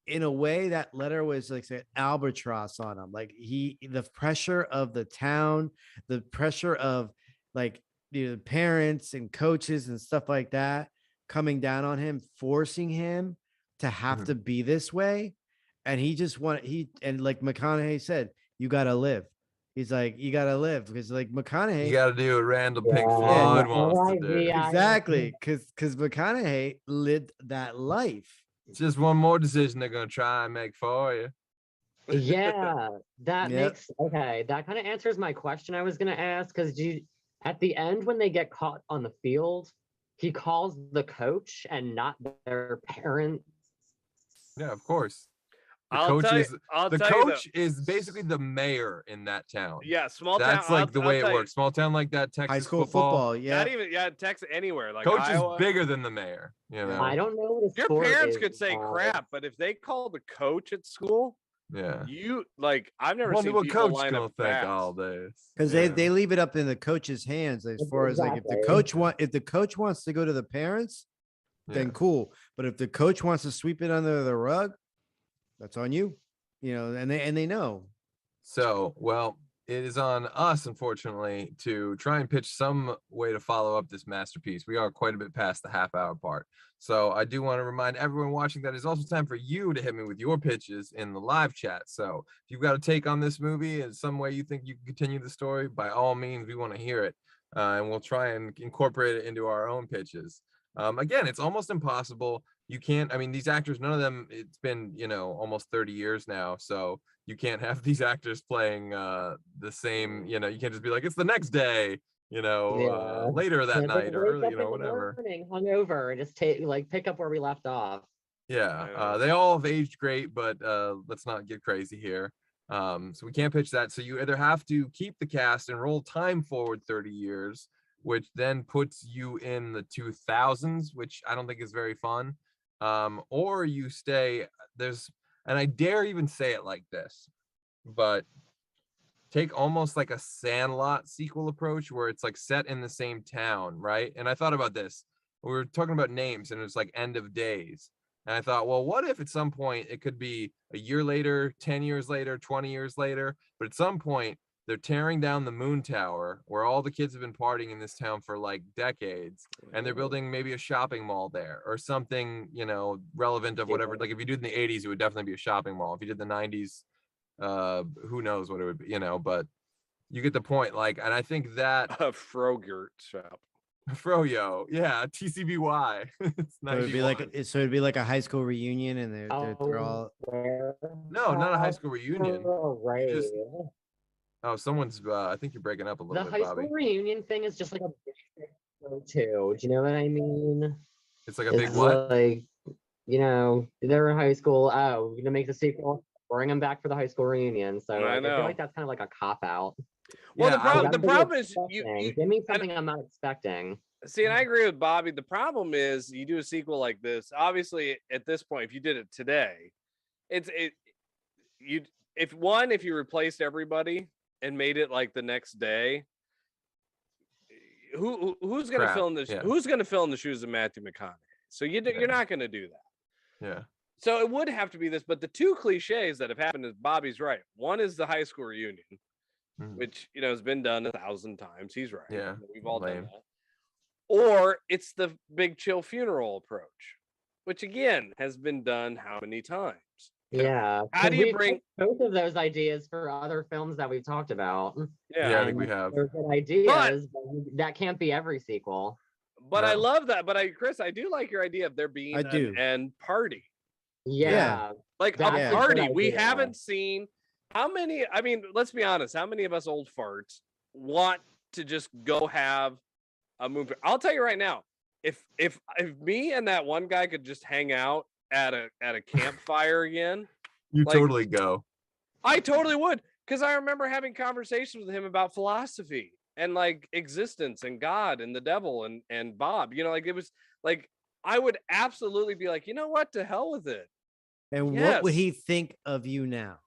in a way, that letter was like an albatross on him. Like the pressure of the town, the pressure of, like, the parents and coaches and stuff like that coming down on him, forcing him to have Mhm. to be this way. And he just and like McConaughey said, you gotta live. He's like, you gotta live, because like McConaughey, You got to do what Randall Pink Yeah, Floyd yeah, wants to right, do. yeah. exactly, because McConaughey lived that life. It's just one more decision they're gonna try and make for you. Yeah, that Yep. makes okay. That kind of answers my question I was gonna ask, because at the end when they get caught on the field, he calls the coach and not their parents. Yeah, of course. The I'll coach tell you- is I'll the tell you coach is basically the mayor in that town. Yeah, small That's town. like the way it works. Small town like that, Texas High school football, yeah. Not even Texas, anywhere like Coach Iowa. is bigger than the mayor. You know. I don't know what a Your sport parents is, could say crap, but if they call the coach at school, Yeah. you like I've never Wonder seen what people coach line gonna up think fast. all this. Because they leave it up in the coach's hands, as far as, like, if the coach wants to go to the parents, then cool. But if the coach wants to sweep it under the rug, that's on you. And they know. So, well, it is on us, unfortunately, to try and pitch some way to follow up this masterpiece. We are quite a bit past the half-hour part. So I do want to remind everyone watching that it's also time for you to hit me with your pitches in the live chat. So if you've got a take on this movie and some way you think you can continue the story, by all means, we want to hear it. And we'll try and incorporate it into our own pitches. Again, it's almost impossible. You can't, I mean, these actors, none of them, it's been, almost 30 years now. So you can't have these actors playing the same, you can't just be like, it's the next day, later that night or early, whatever. Morning, hungover, and just pick up where we left off. Yeah, they all have aged great, but let's not get crazy here. So we can't pitch that. So you either have to keep the cast and roll time forward 30 years, which then puts you in the 2000s, which I don't think is very fun. Or you stay, and I dare even say it like this, but take almost like a Sandlot sequel approach where it's like set in the same town, right? And I thought about this. We were talking about names and it's like End of Days. And I thought, well, what if at some point it could be a year later, 10 years later, 20 years later, but at some point they're tearing down the moon tower where all the kids have been partying in this town for like decades, and they're building maybe a shopping mall there or something, relevant of whatever. Like if you did in the 80s, it would definitely be a shopping mall. If you did the 90s, who knows what it would be, but You get the point. Like, and I think that A Frogurt shop. Froyo, yeah, TCBY. It's So it'd be 91. like so it'd be like a high school reunion, and they're Oh, all where? No, not a high school reunion. Oh, right. You just oh, someone's. I think you're breaking up a The little bit, high Bobby. school reunion thing is just like a basic go-to. Do you know what I mean? It's like a big It's what? like, you know, they're in high school. Oh, we're gonna make the sequel. Bring them back for the high school reunion. So I like, I feel know. like that's kind of like a cop out. Well, Yeah, I would- the problem is you Give me and- something I'm not expecting. see, and I agree with Bobby. The problem is you do a sequel like this. Obviously, at this point, if you did it today, if you replaced everybody and made it like the next day, who's gonna Crap, fill in yeah. who's gonna fill in the shoes of Matthew McConaughey? So Yeah. you're not gonna do that. Yeah. So it would have to be this, but the two cliches that have happened is Bobby's right. One is the high school reunion, Mhm. which has been done 1,000 times. He's right. Yeah, We've all lame. done that. Or it's the big chill funeral approach, which again has been done how many times? Yeah. How do you bring both of those ideas for other films that we've talked about? Yeah, I think And we have. They're good ideas, but that can't be every sequel. But I No. love that. But Chris, I do like your idea of there being I do. an end party. Yeah. Like That's a a good party. We idea. haven't seen how many. I mean, let's be honest. How many of us old farts want to just go have a movie? I'll tell you right now. If me and that one guy could just hang out at a campfire again, You like- totally go. I totally would. Because I remember having conversations with him about philosophy and like existence and God and the devil and Bob. Like it was like I would absolutely be like, you know what? To hell with it. And what would Yes. he think of you now?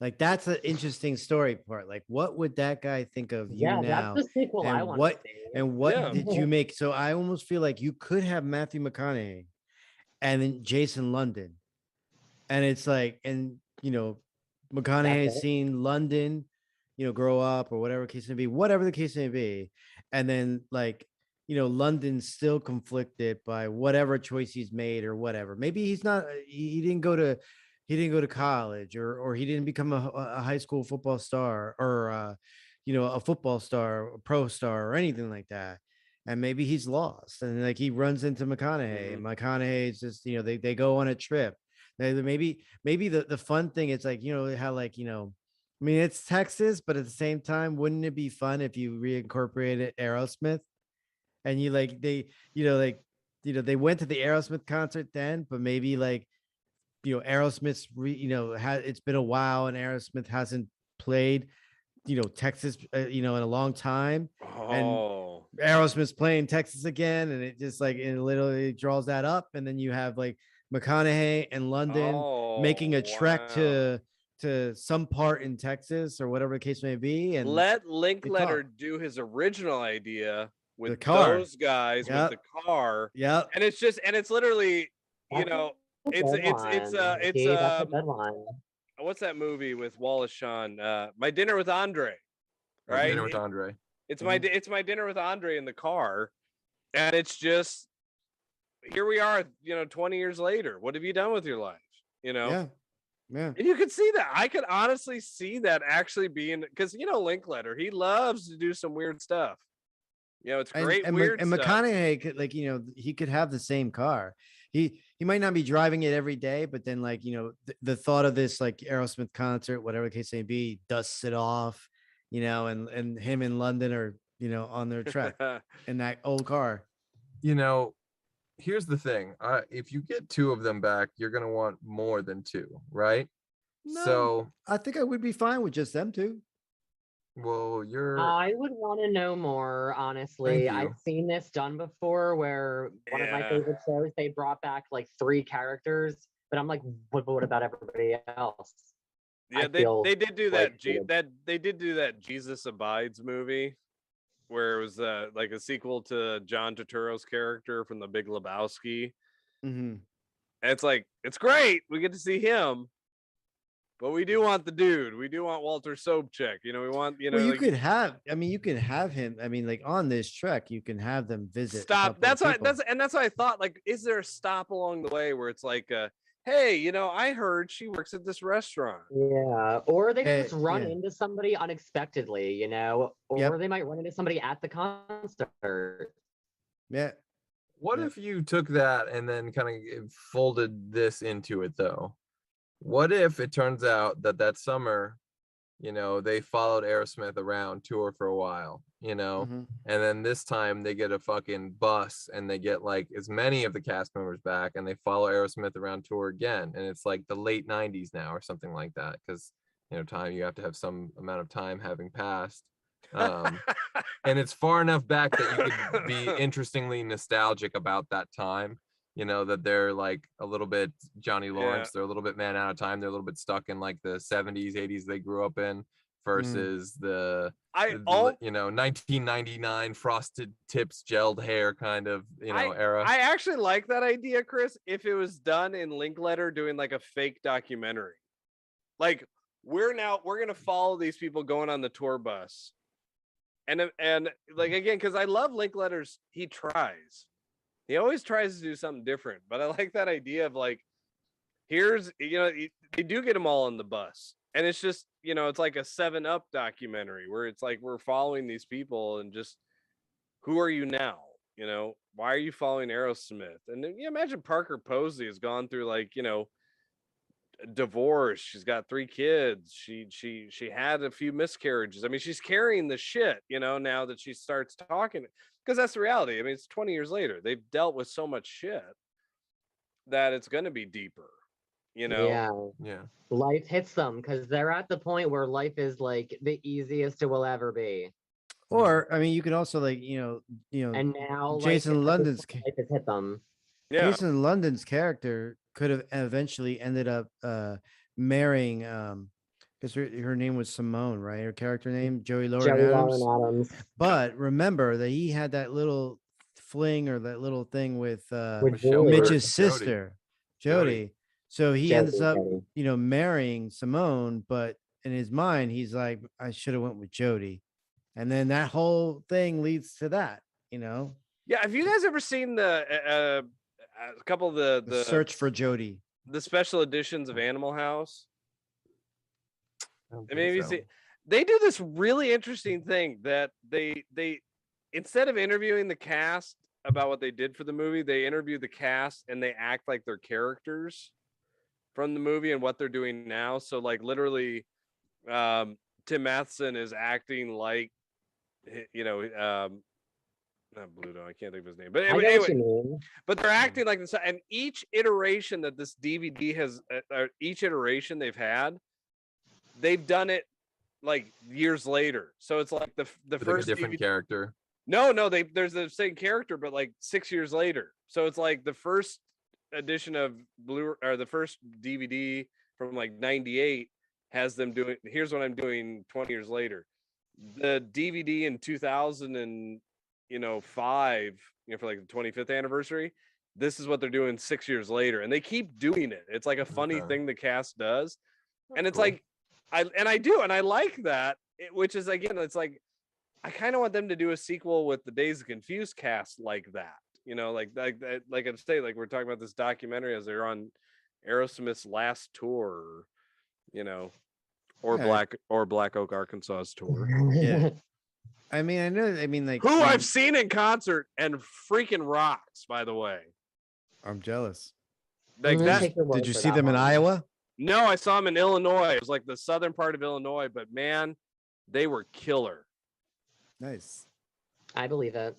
Like that's an interesting story part. Like, what would that guy think of you Yeah, now? that's the sequel I and want what- to see. And what Yeah. did you make? So I almost feel like you could have Matthew McConaughey and then Jason London. And it's like, and McConaughey's That's it. seen London, grow up or whatever the case may be. And then like, London's still conflicted by whatever choice he's made or whatever. Maybe he's not, he didn't go to college or he didn't become a high school football star or, a football star, a pro star or anything like that. And maybe he's lost and like he runs into McConaughey and McConaughey's just, they go on a trip. Maybe the fun thing is like, how like, I mean, it's Texas, but at the same time, wouldn't it be fun if you reincorporated Aerosmith and you like, they went to the Aerosmith concert then, but maybe like, Aerosmith's, it's been a while and Aerosmith hasn't played, Texas, in a long time. Oh. Aerosmith's playing Texas again, and it just like it literally draws that up, and then you have like McConaughey and London making a trek wow. to some part in Texas or whatever the case may be, and Let Linkletter talk. do his original idea with The car. those guys Yep. with the car, yep, and it's literally That's a it's good that's a good one. what's that movie with Wallace Shawn? My Dinner with Andre, My right? Dinner with Andre. It's my dinner with Andre in the car, and it's just here we are, 20 years later. What have you done with your life? yeah. And you could see that. I could honestly see that actually being because Linkletter, he loves to do some weird stuff. It's great and weird stuff. McConaughey could like he could have the same car. He might not be driving it every day, but then like the thought of this like Aerosmith concert, whatever the case may be, dusts it off. And him in London are on their trek in that old car. Here's the thing. If you get two of them back, you're gonna want more than two, right? No. So, I think I would be fine with just them two. well, you're. I would want to know more, honestly. Thank you. I've seen this done before where one of my Yeah. favorite shows, they brought back like 3 characters, but I'm like, what about everybody else? Yeah, I they feel did do like that. They did do that Jesus Abides movie, where it was like a sequel to John Turturro's character from The Big Lebowski. Mm-hmm. And it's like it's great. We get to see him, but we do want the dude. We do want Walter Sobchak. We want Well, you like, could have. I mean, you can have him. I mean, like on this trek, you can have them visit. a stop. couple of That's why. people. That's why I thought. Like, is there a stop along the way where it's like hey, you know, I heard she works at this restaurant. Yeah, or they could just run yeah. into somebody unexpectedly, you know, or Yep. they might run into somebody at the concert. Yeah. What Yep. if you took that and then kind of folded this into it though? What if it turns out that that summer, you know, they followed Aerosmith around tour for a while, you know, Mhm. and then this time they get a fucking bus and they get like as many of the cast members back and they follow Aerosmith around tour again, and it's like the late 90s now or something like that, because you know time, you have to have some amount of time having passed, and it's far enough back that you could be interestingly nostalgic about that time, you know, that they're like a little bit Johnny Lawrence, they're a little bit man out of time, they're a little bit stuck in like the 70s 80s they grew up in, versus the you know 1999 frosted tips gelled hair kind of, you know, era. I actually like that idea, Chris, if it was done in Linkletter doing like a fake documentary. Like we're gonna follow these people going on the tour bus. And like again, because I love Linkletter's, he tries. He always tries to do something different. But I like that idea of like, here's, you know, they do get them all on the bus. And it's just, you know, it's like a 7-Up documentary where it's like we're following these people and just, who are you now? You know, why are you following Aerosmith? And then you imagine Parker Posey has gone through like, you know, divorce. She's got 3 kids. She had a few miscarriages. I mean, she's carrying the shit, you know, now that she starts talking, because that's the reality. I mean, it's 20 years later. They've dealt with so much shit that it's going to be deeper, you know. Yeah, life hits them because they're at the point where life is like the easiest it will ever be. Or I mean, you can also like And now Jason like, London's life has hit them. Yeah. Jason London's character could have eventually ended up marrying because her name was Simone, right? Her character name, Joey Lauren Adams. But remember that he had that little fling or that little thing with Mitch's sister, Jody. So he ends up, marrying Simone, but in his mind, he's like, I should have went with Jody. And then that whole thing leads to that, you know? Yeah. Have you guys ever seen a couple of the Search for Jody, the special editions of Animal House? I mean, So. they do this really interesting thing that they instead of interviewing the cast about what they did for the movie, they interview the cast and they act like they're characters from the movie and what they're doing now. So like literally Tim Matheson is acting like, you know, not Bluto, I can't think of his name, but anyway, but they're acting like this. And each iteration that this DVD has, each iteration they've had, they've done it like years later. So it's like the first like a different DVD character. No, there's the same character, but like 6 years later. So it's like the first edition of Blue, or the first DVD from like 98 has them doing, here's what I'm doing 20 years later. The DVD in 2005, for like the 25th anniversary, this is what they're doing 6 years later, and they keep doing it. It's like a funny thing the cast does. And it's like I like that, which is, again, it's like I kind of want them to do a sequel with the Dazed and Confused cast like that, you know, like I say, like we're talking about this documentary as they're on Aerosmith's last tour, you know, or Black Oak, Arkansas's tour. Yeah. I mean, I know. I mean, like who I've seen in concert and freaking rocks, by the way. I'm jealous. Like that. Did you see them in Iowa? No, I saw them in Illinois. It was like the southern part of Illinois, but man, they were killer. Nice. I believe it.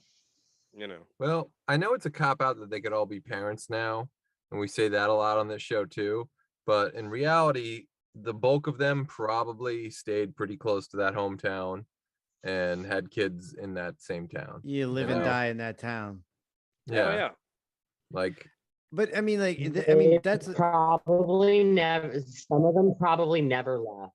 You know. Well, I know it's a cop out that they could all be parents now, and we say that a lot on this show too. But in reality, the bulk of them probably stayed pretty close to that hometown and had kids in that same town. You live and die in that town. Yeah. Oh, yeah. Like, but I mean, like, I mean, that's probably never. Some of them probably never left.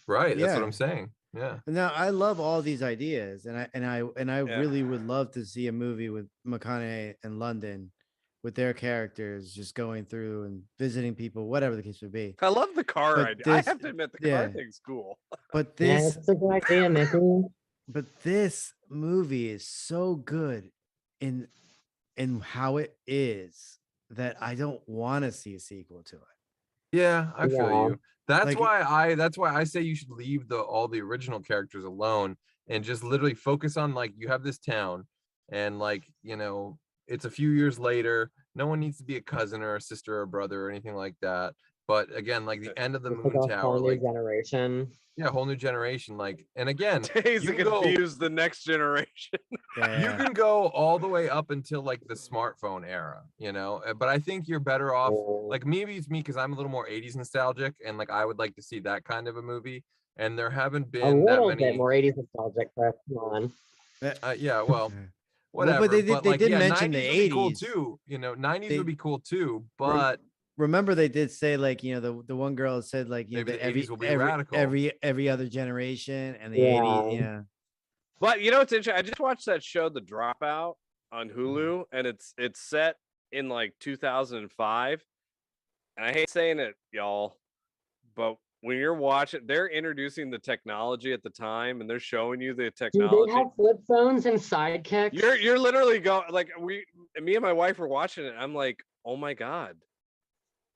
Right. That's what I'm saying. Yeah. Now I love all these ideas, and I really would love to see a movie with McConaughey and London, with their characters just going through and visiting people, whatever the case would be. I love the car idea. I have to admit, the car thing's cool. But this, it's a good idea, Mickey. But this movie is so good in how it is that I don't want to see a sequel to it. Yeah, I feel Yeah. you. That's Like- why I say you should leave all the original characters alone and just literally focus on, like, you have this town and, like, you know, it's a few years later. No one needs to be a cousin or a sister or a brother or anything like that. But again, like the end of the It's like moon a tower, whole new like, generation. yeah, a whole new generation. Like, and again, Days you and can go Confused, the next generation. you can go all the way up until like the smartphone era, you know, but I think you're better off, Oh. like, maybe it's me because I'm a little more 80s nostalgic and like I would like to see that kind of a movie, and there haven't A been that little bit many. more 80s nostalgic, Chris. Come on. Yeah, well, Yeah. whatever. Well, but they like, did yeah, mention 90s the would be cool 80s. too, you know, 90s They- would be cool too, Rem- but Remember they did say, like, you know, the one girl said, like, you know, maybe that the 80s will be every radical. every other generation, and the Yeah. 80s, yeah. But you know what's interesting? I just watched that show, The Dropout, on Mm-hmm. Hulu, and it's set in like 2005. And I hate saying it, y'all, but when you're watching, they're introducing the technology at the time, and they're showing you the Do technology. they have flip phones and sidekicks? You're literally going, like, me and my wife were watching it. I'm like, oh my god,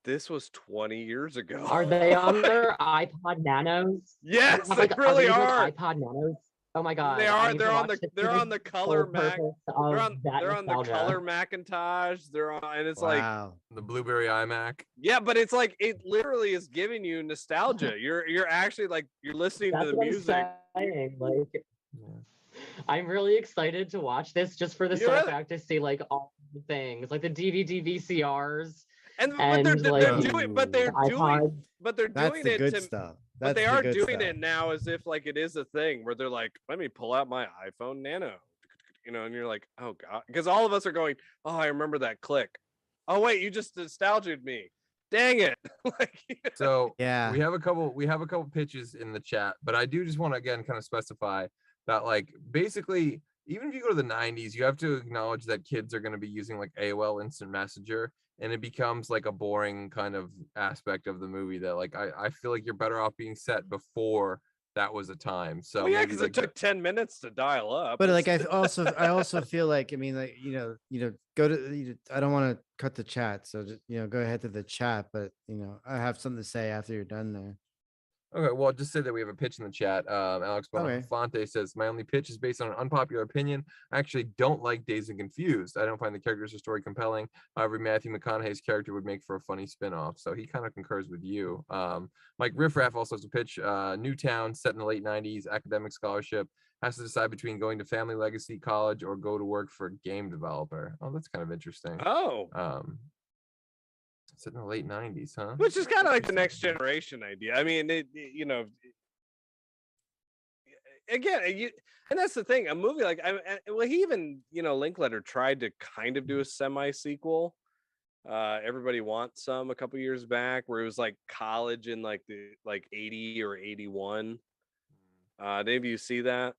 this was 20 years ago. Are they on their iPod Nanos? Yes, Have, they like, really these, like, are. iPod Nanos. Oh my god. They I are. need They're to on watch the. this They're for on the color sole Mac. purpose They're of on. that They're on the nostalgia. color Macintosh. They're on, and it's like, Wow. The Blueberry iMac. yeah, but it's like it literally is giving you nostalgia. You're actually like you're listening That's to the what music. I'm saying. Like, Yeah. I'm really excited to watch this just for the You simple really- fact to see like all the things, like the DVD VCRs And but and they're like doing, but they're the doing, iPods. but they're That's doing the it good to. stuff. But That's they the are good doing stuff. it now as if like it is a thing where they're like, let me pull out my iPhone Nano, you know, and you're like, oh god, because all of us are going, oh, I remember that click. Oh wait, you just nostalgia'd me. Dang it! Like, So Yeah. we have a couple pitches in the chat, but I do just want to again kind of specify that, like, basically, even if you go to the 90s, you have to acknowledge that kids are going to be using like AOL Instant Messenger, and it becomes like a boring kind of aspect of the movie that, like, I feel like you're better off being set before that was a time. So well, yeah, maybe, because like, it took 10 minutes to dial up. But It's- like I also feel like, I mean, like, go to, I don't want to cut the chat, so just, go ahead to the chat, but I have something to say after you're done there. Okay, well, just say that we have a pitch in the chat. Alex Okay. Bonafante says, my only pitch is based on an unpopular opinion. I actually don't like Dazed and Confused. I don't find the characters or story compelling. However, Matthew McConaughey's character would make for a funny spinoff. So he kind of concurs with you. Mike Riffraff also has a pitch. Newtown, set in the late 90s, academic scholarship, has to decide between going to family legacy college or go to work for a game developer. Oh, that's kind of interesting. oh, Set in the late 90s, huh? which is kind of like the next generation idea. I mean, again, and that's the thing. A movie like, well, he even, Linkletter tried to kind of do a semi sequel. Everybody Wants Some a couple years back, where it was like college in like the 80 or 81. Did any of you see that?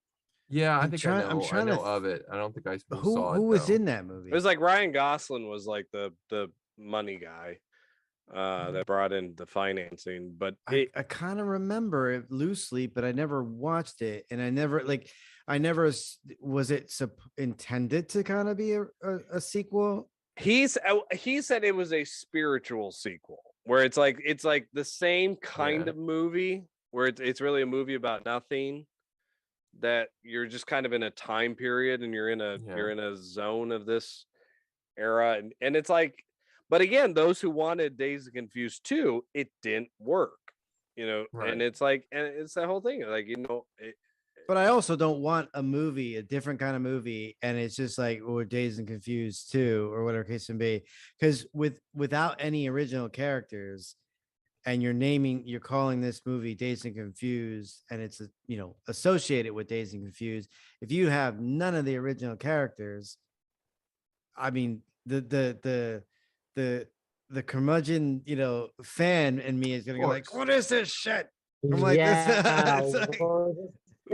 Yeah, I I'm think trying- I I'm know. I trying to know of it. I don't think I saw Who it. was though. in that movie? It was like Ryan Gosling was like the money guy that brought in the financing, but I kind of remember it loosely, but I never watched it, and I never was it intended to kind of be a sequel? he said it was a spiritual sequel where it's like the same kind Yeah. of movie where it's really a movie about nothing, that you're just kind of in a time period and you're in a zone of this era, and it's like, but again, those who wanted Dazed and Confused 2, it didn't work, Right. and it's like, and it's that whole thing, like, But I also don't want a different kind of movie, and it's just like, or Dazed and Confused 2, or whatever case may be. Because without any original characters, and you're calling this movie Dazed and Confused, and it's associated with Dazed and Confused. If you have none of the original characters, I mean, the curmudgeon, fan in me is gonna go like, what is this shit? I'm like, yeah, it's like- we're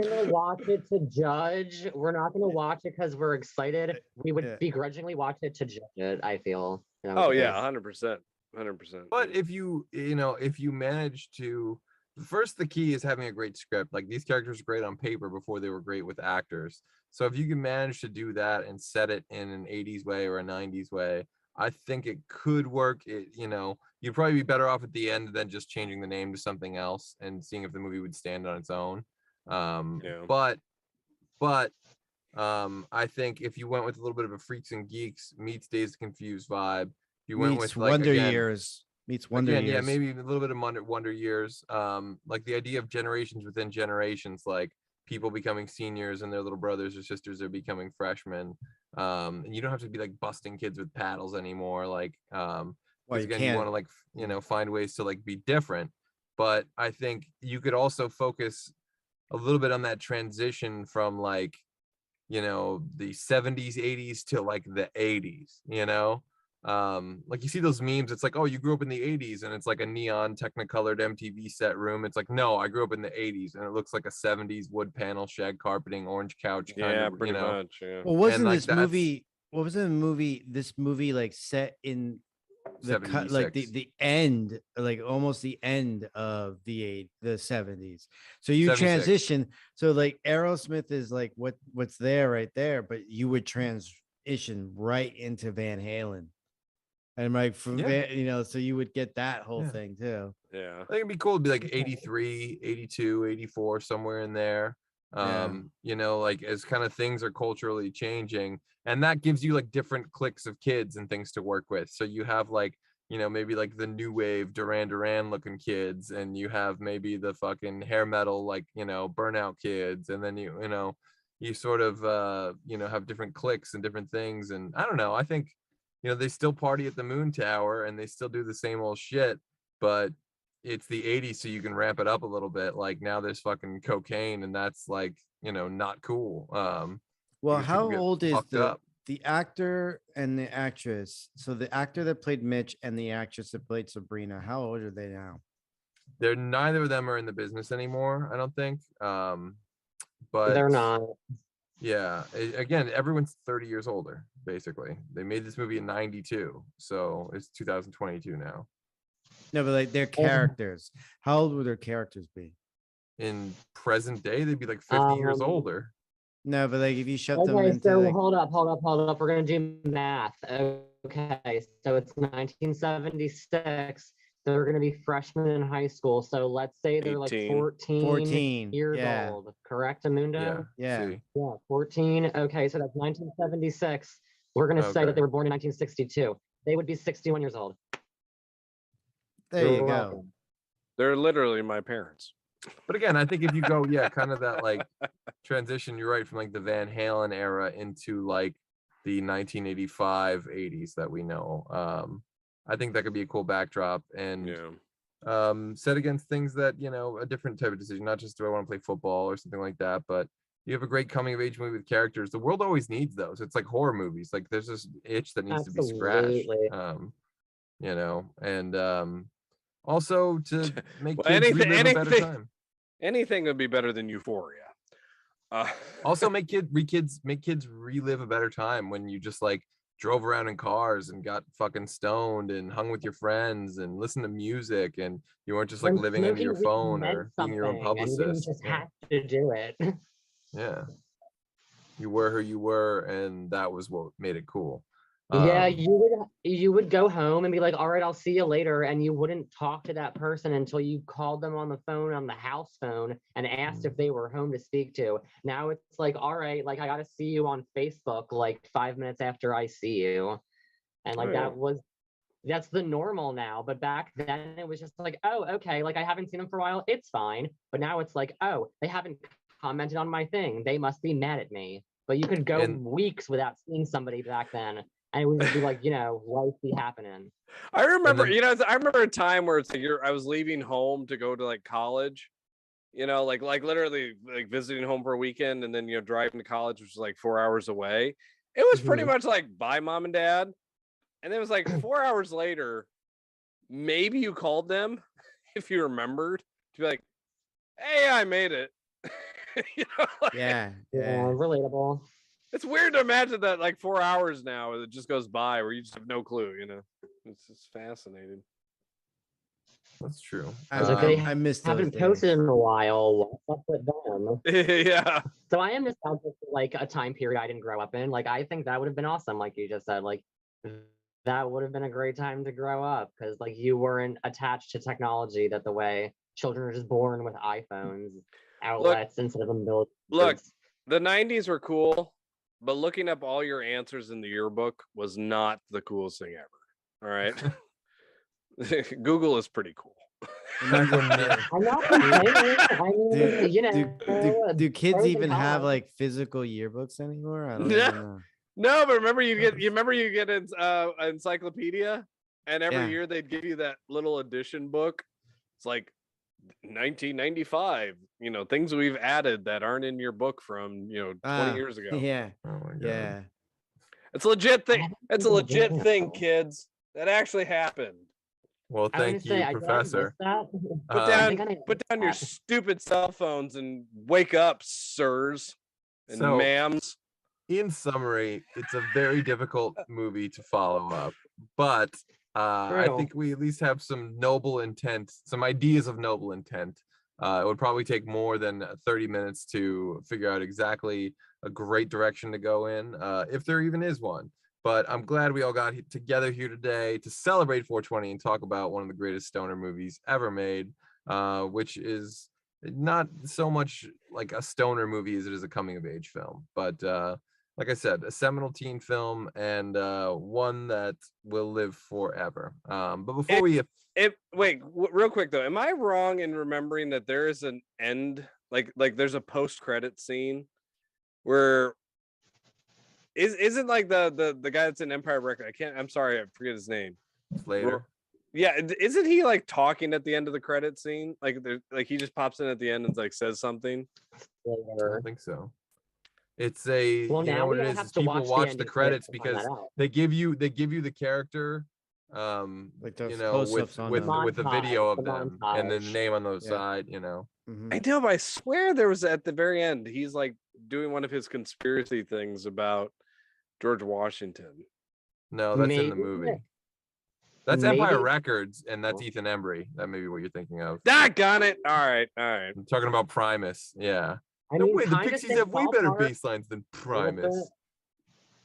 just gonna watch it to judge. We're not gonna watch it because we're excited. We would Yeah. begrudgingly watch it to judge it, I feel. oh yeah, 100%. But if you manage to, first, the key is having a great script. Like, these characters are great on paper before they were great with actors. So if you can manage to do that and set it in an 80s way or a 90s way, I think it could work. You'd probably be better off at the end than just changing the name to something else and seeing if the movie would stand on its own. But I think if you went with a little bit of a Freaks and Geeks meets Dazed and Confused vibe, you went Meets with like Wonder again, Years. Meets Wonder Years. yeah, maybe a little bit of Wonder Years. Like the idea of generations within generations, like people becoming seniors and their little brothers or sisters are becoming freshmen. And you don't have to be like busting kids with paddles anymore. Like, Well, because you again, you want can't. to like, find ways to like be different. But I think you could also focus a little bit on that transition from like, the 70s, 80s to like the 80s, like you see those memes, it's like, oh, you grew up in the 80s, and it's like a neon technicolored MTV set room. It's like, no, I grew up in the 80s, and it looks like a 70s wood panel, shag carpeting, orange couch kind of, pretty much. Yeah. Well, wasn't like this movie? What was the movie? This movie like set in the cut, like 76. the end, like almost the end of the 70s. So you 76. transition. So like Aerosmith is like what's there right there, but you would transition right into Van Halen. And like from so you would get that whole thing too. Yeah. I think it'd be cool to be like 83, 82, 84, somewhere in there. Like as kind of things are culturally changing, and that gives you like different cliques of kids and things to work with. So you have like, maybe like the new wave Duran Duran looking kids, and you have maybe the fucking hair metal, like, Burnout kids. And then you sort of, have different cliques and different things. And I don't know, I think, they still party at the Moon Tower and they still do the same old shit, but it's the 80s, so you can ramp it up a little bit. Like now there's fucking cocaine, and that's like, not cool. Well, because people how get old is fucked up. the actor and the actress? So the actor that played Mitch and the actress that played Sabrina, how old are they now? They're neither of them are in the business anymore, I don't think. But They're not. yeah, again, everyone's 30 years older, basically. They made this movie in 92, so it's 2022 now. No, but like their characters, how old would their characters be? In present day, they'd be like 50 years older. No, but like if you shut them Okay, into so like, hold up. We're gonna do math. Okay, so it's 1976. They're gonna be freshmen in high school. So let's say they're like 18. 14 years yeah. old. Correct, Amundo? Yeah. See? Yeah, 14. Okay, so that's 1976. We're gonna say Okay. that they were born in 1962. They would be 61 years old. There you You're go. welcome. They're literally my parents. But again, I think if you go, kind of that like transition, you're right, from like the Van Halen era into like the 1985 80s that we know. I think that could be a cool backdrop, and set against things that, a different type of decision, not just do I want to play football or something like that, but you have a great coming of age movie with characters. The world always needs those. It's like horror movies. Like there's this itch that needs to be scratched. And also to make kids relive a better time. Anything would be better than Euphoria. Also make kids relive a better time when you just like drove around in cars and got fucking stoned and hung with your friends and listened to music, and you weren't just like When living under your smoking weed phone meant or being your own something, and you didn't publicist. just have to do it. Yeah. You were who you were, and that was what made it cool. Yeah, you would go home and be like, all right, I'll see you later. And you wouldn't talk to that person until you called them on the phone, on the house phone, and asked if they were home to speak to. Now it's like, all right, like I got to see you on Facebook like 5 minutes after I see you. And like that's the normal now. But back then it was just like, oh, okay, like I haven't seen them for a while. It's fine. But now it's like, oh, they haven't commented on my thing. They must be mad at me. But you could go weeks without seeing somebody back then. And it would just be like, life be happening. I remember, I remember a time where it's like I was leaving home to go to like college, like literally like visiting home for a weekend, and then driving to college, which is like 4 hours away. It was pretty much like, bye, mom and dad. And it was like 4 hours later, maybe you called them if you remembered to be like, hey, I made it. Yeah, relatable. It's weird to imagine that like 4 hours now it just goes by where you just have no clue, It's just fascinating. That's true. I missed those haven't days. posted in a while. What's up with them? Yeah. So I am nostalgic for like a time period I didn't grow up in. Like I think that would have been awesome, like you just said, like that would have been a great time to grow up because like you weren't attached to technology that the way children are just born with iPhones, outlets instead of umbilical Look, cords. the 90s were cool, but looking up all your answers in the yearbook was not the coolest thing ever. All right. Google is pretty cool. I mean, I'm not complaining. I mean, you know, do kids pros and even have cons. like physical yearbooks anymore? I don't Yeah. even know. No, but remember you get an encyclopedia, and every Yeah. year they'd give you that little edition book. It's like 1995, you know, things we've added that aren't in your book from 20 years ago. Yeah. Oh my God. Yeah. It's a legit thing. haven't It's a seen the legit video. thing, kids. That actually happened. Well, I was thank gonna say, you, I did Professor. miss that. Put Um, down think I need to put down your that. stupid cell phones and wake up, sirs and So- ma'ams. In summary, it's a very difficult movie to follow up, but I True. think we at least have some noble intent, some ideas of noble intent. It would probably take more than 30 minutes to figure out exactly a great direction to go in, if there even is one. But I'm glad we all got together here today to celebrate 420 and talk about one of the greatest stoner movies ever made, which is not so much like a stoner movie as it is a coming of age film. But like I said, a seminal teen film and one that will live forever. But before Real quick though, am I wrong in remembering that there is an end, like there's a post-credit scene where isn't like the guy that's in Empire Record? I'm sorry, I forget his name. later, Yeah, isn't he like talking at the end of the credit scene? Like he just pops in at the end and like says something. I don't think so. It's a Well, you now know we what it all is have is to people watch watch the ending credits to find because that out. they give you the character Like those you know close-ups on with them. a video Montage, of the them and then the montage. name on the Yeah. side, you know. Mhm. I know, but I swear there was at the very end, he's like doing one of his conspiracy things about George Washington. No, that's in the Maybe- movie. That's maybe- Empire Records, and that's Oh. Ethan Embry. That may be what you're thinking of. Got it. All right. I'm talking about Primus. Yeah. I No mean, way, the kind of Pixies same have way better ballpark bass lines than Primus.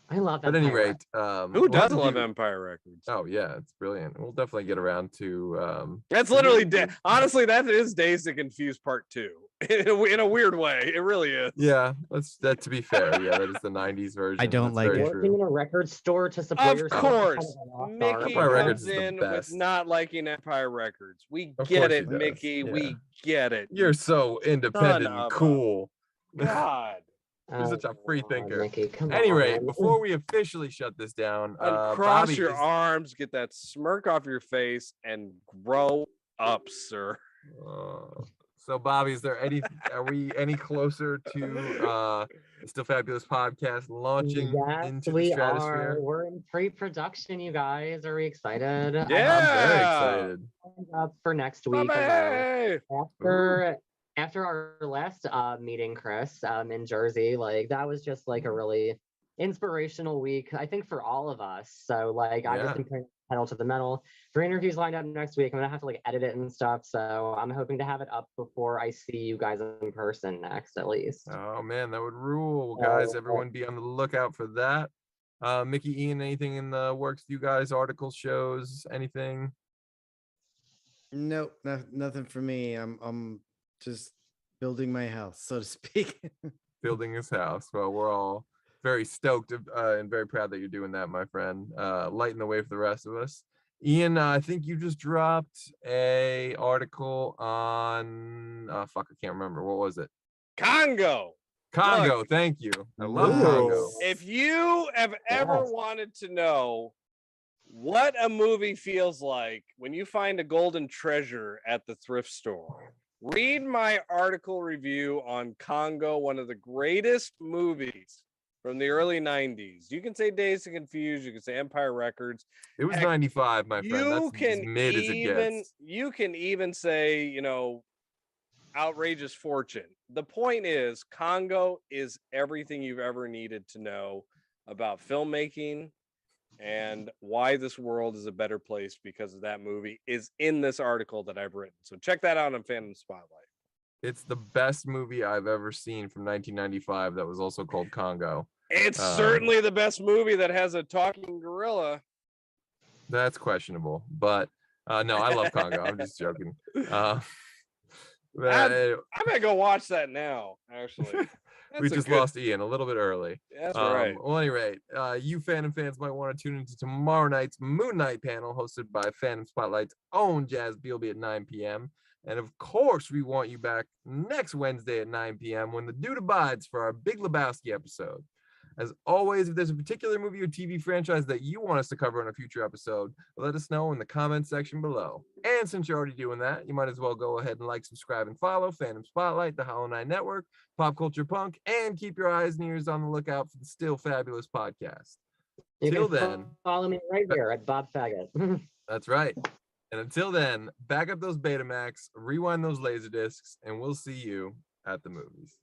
I love that. At any rate, Who we'll have doesn't to love do- Empire Records? Oh yeah, it's brilliant. We'll definitely get around to That's literally honestly, that is Dazed and Confused Part 2 in a weird way. It really is. yeah, that to be fair, yeah, that is the 90s version. don't That's like very it. Working true. in a record store to support Of yourself. is course, kind of a lost Mickey art, Empire but Records comes is the in with best. not liking Empire Records. We Of get course he it, does, Mickey. yeah. We get it. You're so independent Son and of a- cool. God. You're such a free God, thinker. Mickey, come Anyway, on. before we officially shut this down, Uncross Bobby your is- arms, get that smirk off your face, and grow up, sir. So Bobby, are we any closer to the Still Fabulous podcast launching Yes, into the we stratosphere? are. We're in pre-production, you guys. Are we excited? I Yeah. I'm very Yeah. excited. have up for next week. Bobby! After our last meeting, Chris, in Jersey, like that was just like a really inspirational week, I think, for all of us. So like I Yeah. just compared pedal to the metal. 3 interviews lined up next week. I'm gonna have to like edit it and stuff. So I'm hoping to have it up before I see you guys in person next, at least. Oh man, that would rule. Well, guys, So, everyone be on the lookout for that. Mickey, Ian, anything in the works? You guys, articles, shows, anything? Nope, nothing for me. I'm just building my house, so to speak. Building his house. Well, we're all very stoked and very proud that you're doing that, my friend. Lighting the way for the rest of us. Ian, I think you just dropped a article on I can't remember. What was it? Congo. Congo, thank you. I love Congo. Nice. If you have ever Yes. wanted to know what a movie feels like when you find a golden treasure at the thrift store, read my article review on Congo, one of the greatest movies from the early 90s. You can say Dazed and Confused, you can say Empire Records. It was Heck, 95, my friend. You That's as can mid as it gets. you can even say, outrageous fortune. The point is, Congo is everything you've ever needed to know about filmmaking and why this world is a better place because of that movie is in this article that I've written. So check that out on Fandom Spotlight. It's the best movie I've ever seen from 1995 that was also called Congo. It's certainly the best movie that has a talking gorilla. That's questionable, but no, I love Congo. I'm just joking. I'm gonna go watch that now. Actually, we just lost Ian a little bit early. That's right. Well, at any rate, you Fandom fans might want to tune into tomorrow night's Moon Knight panel hosted by Fandom Spotlight's own Jazz Bealby at 9 p.m. And of course, we want you back next Wednesday at 9 p.m. when the dude abides for our Big Lebowski episode. As always, if there's a particular movie or TV franchise that you want us to cover on a future episode, let us know in the comments section below. And since you're already doing that, you might as well go ahead and like, subscribe, and follow Fandom Spotlight, the Hollow Knight Network, Pop Culture Punk, and keep your eyes and ears on the lookout for the still fabulous podcast. Till then, follow me right here at Bob Faggot. That's right. And until then, back up those Betamax, rewind those Laserdiscs, and we'll see you at the movies.